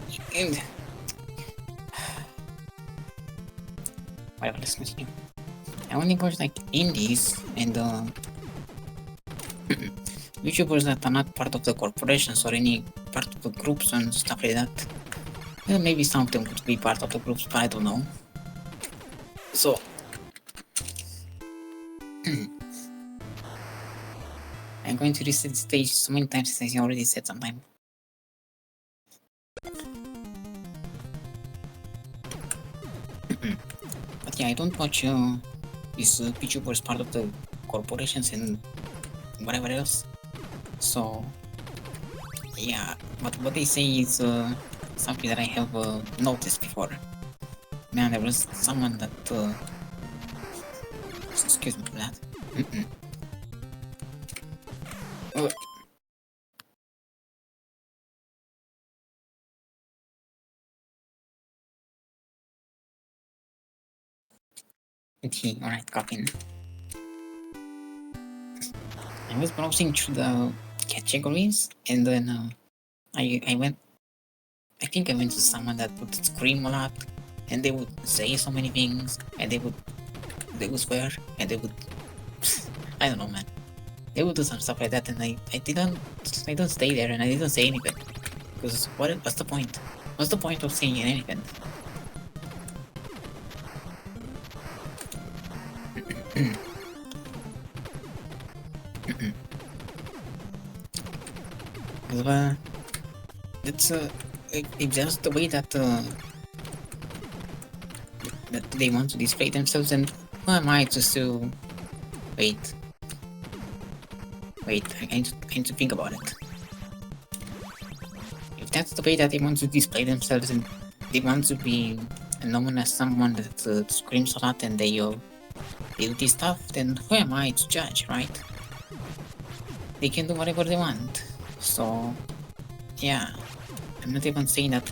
Speaker 1: whatever. Let's continue. I only watch like indies and YouTubers that are not part of the corporations or any part of the groups and stuff like that. Well, maybe some of them could be part of the groups, but I don't know. So, I'm going to reset the stage so many times as I already said sometime. But yeah, I don't watch these YouTubers part of the corporations and whatever else. So, yeah, but what they say is something that I have noticed before. Man, there was someone that excuse me for that. Alright, copying. I was browsing through the categories and then I went. I think I went to someone that would scream a lot, and they would say so many things, and they would swear, and they would I don't know, man. They would do some stuff like that, and I don't stay there, and I didn't say anything because what's the point? What's the point of saying anything? Well, it's it's just the way that that they want to display themselves, and who am I to still wait? Wait, I need to think about it. If that's the way that they want to display themselves and they want to be known as someone that screams a lot and they do this stuff, then who am I to judge, right? They can do whatever they want. So, yeah, I'm not even saying that.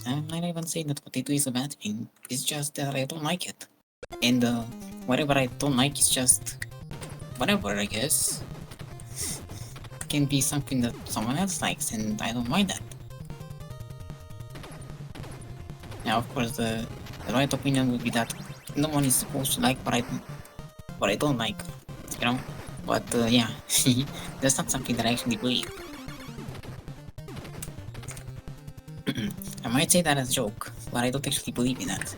Speaker 1: I'm not even saying that what they do is a bad thing. It's just that I don't like it. And whatever I don't like is just whatever, I guess. Can be something that someone else likes, and I don't mind that. Now, of course, the right opinion would be that no one is supposed to like what I don't like, you know. But yeah, that's not something that I actually believe. I might say that as a joke, but I don't actually believe in that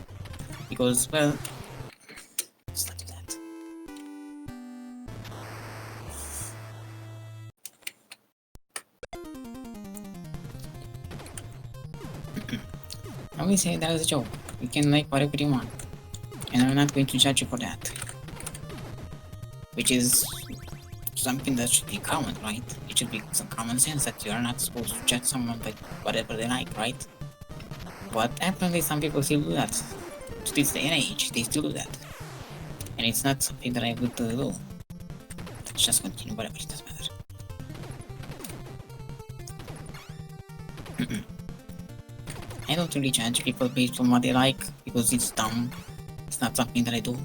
Speaker 1: because, well, let's not do that. I always say that as a joke. You can like whatever you want, and I'm not going to judge you for that. Which is something that should be common, right? It should be some common sense that you are not supposed to judge someone by whatever they like, right? But apparently some people still do that. To this day and age, they still do that. And it's not something that I would do. Let's just continue, whatever, it doesn't matter. I don't really judge people based on what they like, because it's dumb. It's not something that I do.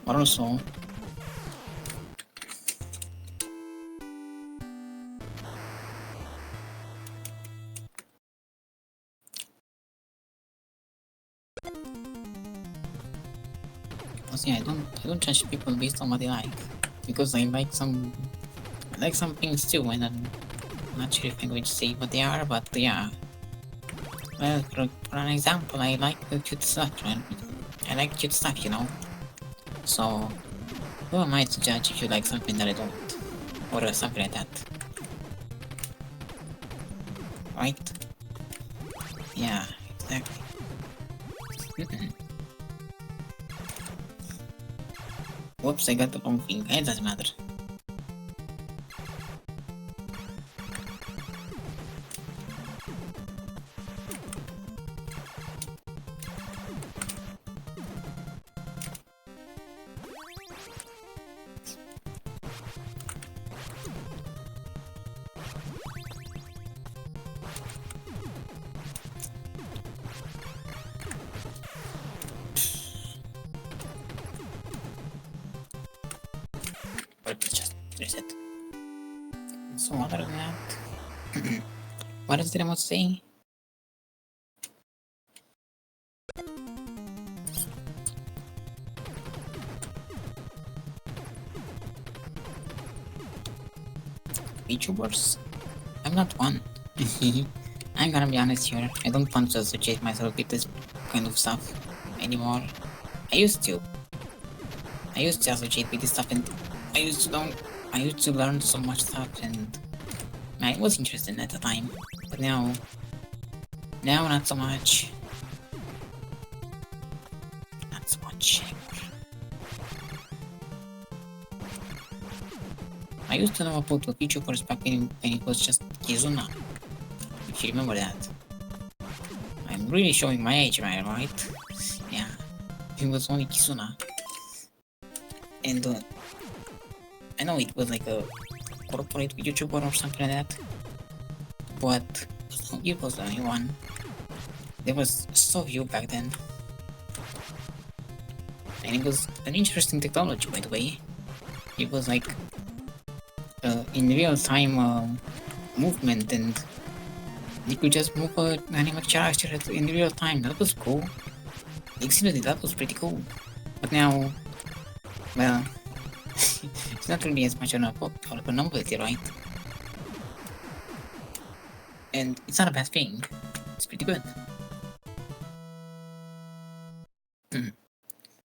Speaker 1: But also, I don't judge people based on what they like, because I like some things too, and I'm not sure if I'm going to say what they are, but yeah. Well, for an example, I like the cute stuff, right? I like cute stuff, you know. So who am I to judge if you like something that I don't, or something like that, right? Yeah, exactly. Whoops, I got the wrong thing. It doesn't matter. Or just reset. So other than that, what else did I want to say? VTubers? I'm not one. I'm gonna be honest here. I don't want to associate myself with this kind of stuff anymore. I used to. I used to associate with this stuff, and I used to learn so much stuff, and I was interested at the time. But now not so much. Not so much anymore. I used to know about the VTubers back when it was just Kizuna. If you remember that. I'm really showing my age, right? Yeah. It was only Kizuna. And I know it was like a corporate YouTuber or something like that. But it was the only one. There was so few back then. And it was an interesting technology, by the way. It was like in real time movement, and you could just move an anime character in real time. That was cool. Seriously, that was pretty cool. But now, well, it's not really as much of a novelty, right? And it's not a bad thing. It's pretty good.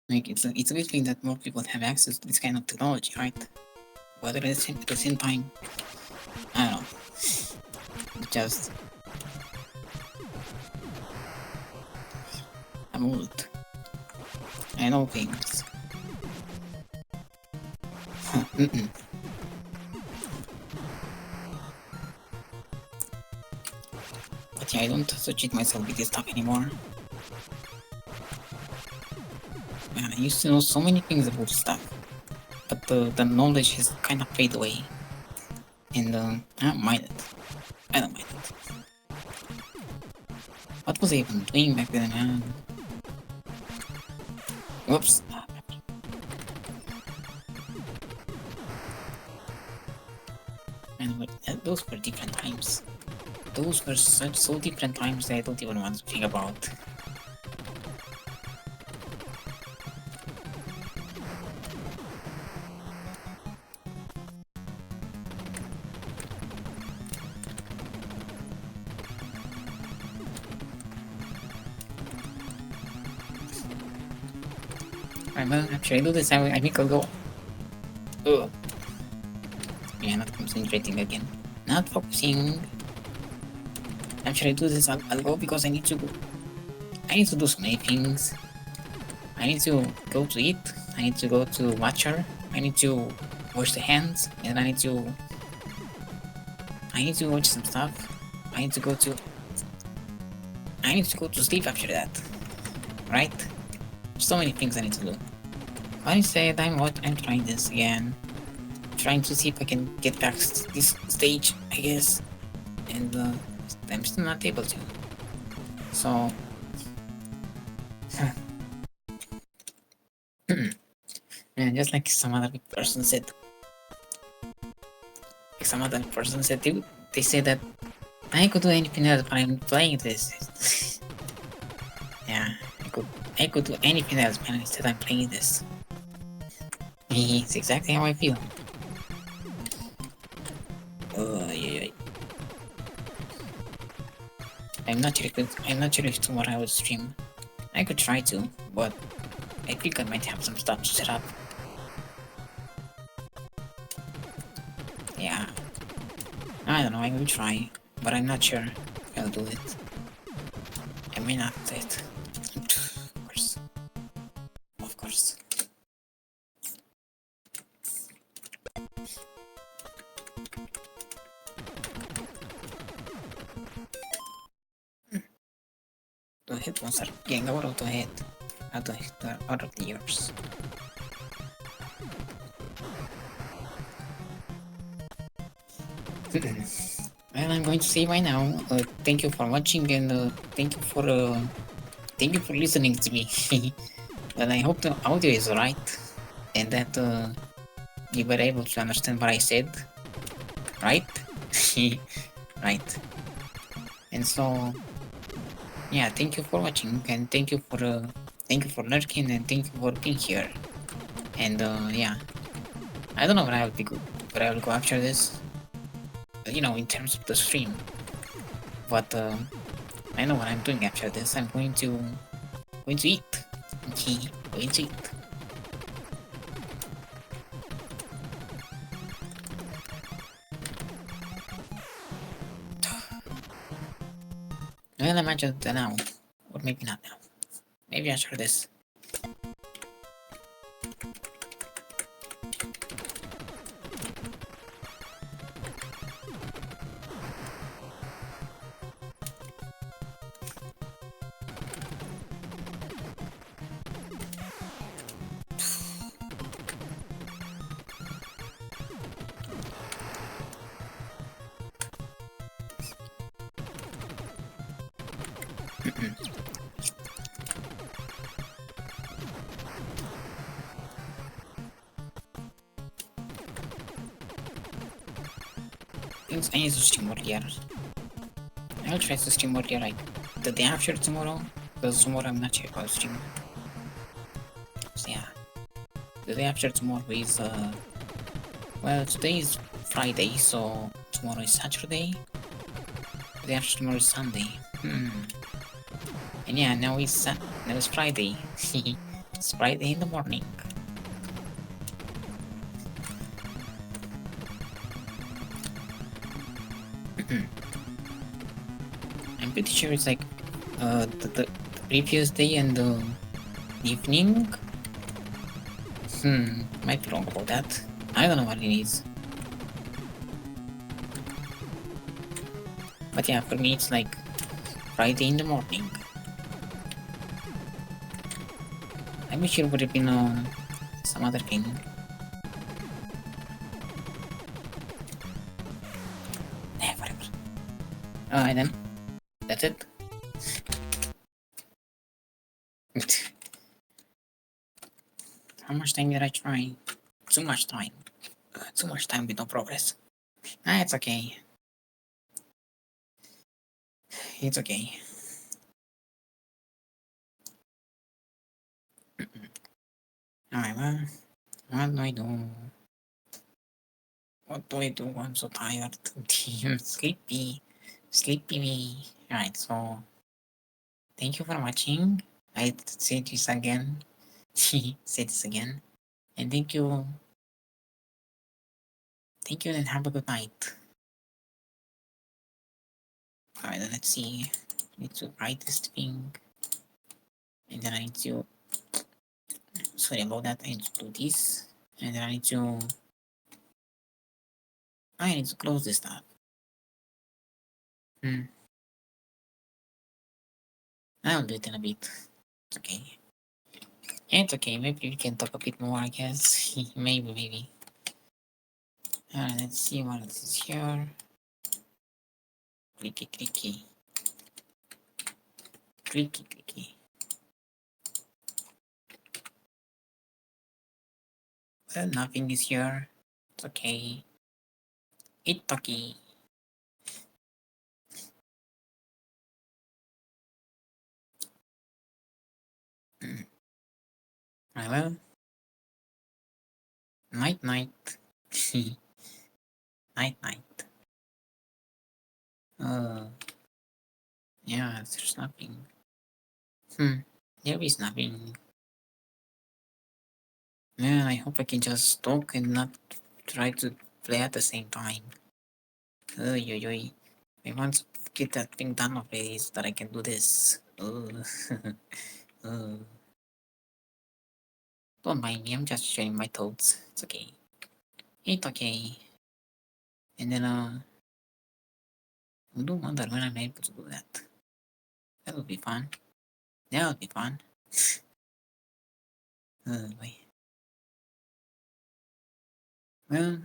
Speaker 1: Like it's a good thing that more people have access to this kind of technology, right? But at the same time, I don't know. Just I'm old. I know things. But yeah, I don't associate myself with this stuff anymore. Man, I used to know so many things about stuff, but the knowledge has kind of faded away. And I don't mind it. I don't mind it. What was I even doing back then, man? Whoops. Man, those were different times. Those were so different times that I don't even want to think about. Alright, well, after I do this, I think I'll go. Ugh. Yeah, not concentrating again. Not focusing. After I do this, I'll go because I need to go. I need to do so many things. I need to go to eat. I need to go to Watcher. I need to wash the hands, and I need to watch some stuff. I need to go to sleep after that. Right? So many things I need to do. I said I'm trying this again. Trying to see if I can get back this stage, I guess. And I'm still not able to. So and just like some other person said, they said that I could do anything else, but I'm playing this. Yeah, I could do anything else, but instead I'm playing this. It's exactly how I feel. Yeah. I'm not sure if tomorrow I would stream. I could try to, but I think I might have some stuff to set up. Yeah. I don't know, I will try, but I'm not sure if I'll do it. I may not do it. Of course. Of course. The headphones are getting out of the head. Out of the ears. Well, I'm going to say bye now. Thank you for watching and thank you for listening to me. Well, I hope the audio is right and that you were able to understand what I said, right? Right. And so, yeah, thank you for watching and thank you for lurking and thank you for being here. And yeah, I don't know where I will go after this. You know, in terms of the stream, but I know what I'm doing after this. I'm going to eat. Okay, going to eat. Well, I might just do now, or maybe not now. Maybe after this. I need to stream earlier. I'll try to stream earlier, like the day after tomorrow. Because tomorrow I'm not sure if I'll stream. So yeah, the day after tomorrow is well, today is Friday, so tomorrow is Saturday. The day after tomorrow is Sunday. And yeah, now it's Friday. It's Friday in the morning. I'm pretty sure it's like the previous day and the evening. Might be wrong about that. I don't know what it is. But yeah, for me it's like Friday in the morning. I wish it would have been some other thing. Whatever. Alright then. That's it. How much time did I try? Too much time. Too much time with no progress. It's okay. It's okay. Alright, well, what do I do? What do I do? I'm so tired. I'm sleepy. Sleepy me. Alright, so thank you for watching. I say this again. Say this again. And thank you. Thank you and have a good night. Alright, then let's see. I need to write this thing. And then I need to. Sorry about that. I need to do this. And then I need to. I need to close this tab. I'll do it in a bit. It's okay. It's okay. Maybe we can talk a bit more, I guess. maybe. Let's see what is here. Clicky. Well, nothing is here. It's okay. It's okay. Well, Night night. Night night. Yeah, there's nothing. There is nothing. Man, I hope I can just talk and not try to play at the same time. Yo. I want to get that thing done already so that I can do this. uh, don't mind me, I'm just sharing my thoughts. It's okay. It's okay. And then, I do wonder when I'm able to do that. That would be fun. That would be fun. Wait. Well,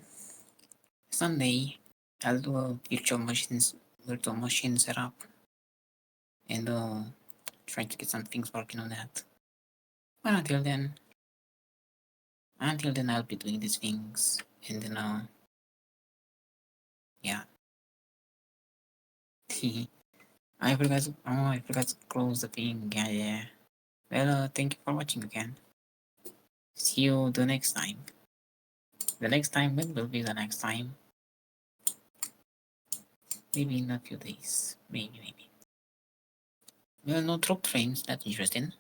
Speaker 1: someday I'll do a virtual machine setup, and try to get some things working on that. But until then, I'll be doing these things, and then yeah. I forgot to close the thing. Yeah. Well, thank you for watching again. See you the next time. The next time, when will be the next time? Maybe in a few days. Maybe. Well, no troop frames. That's interesting.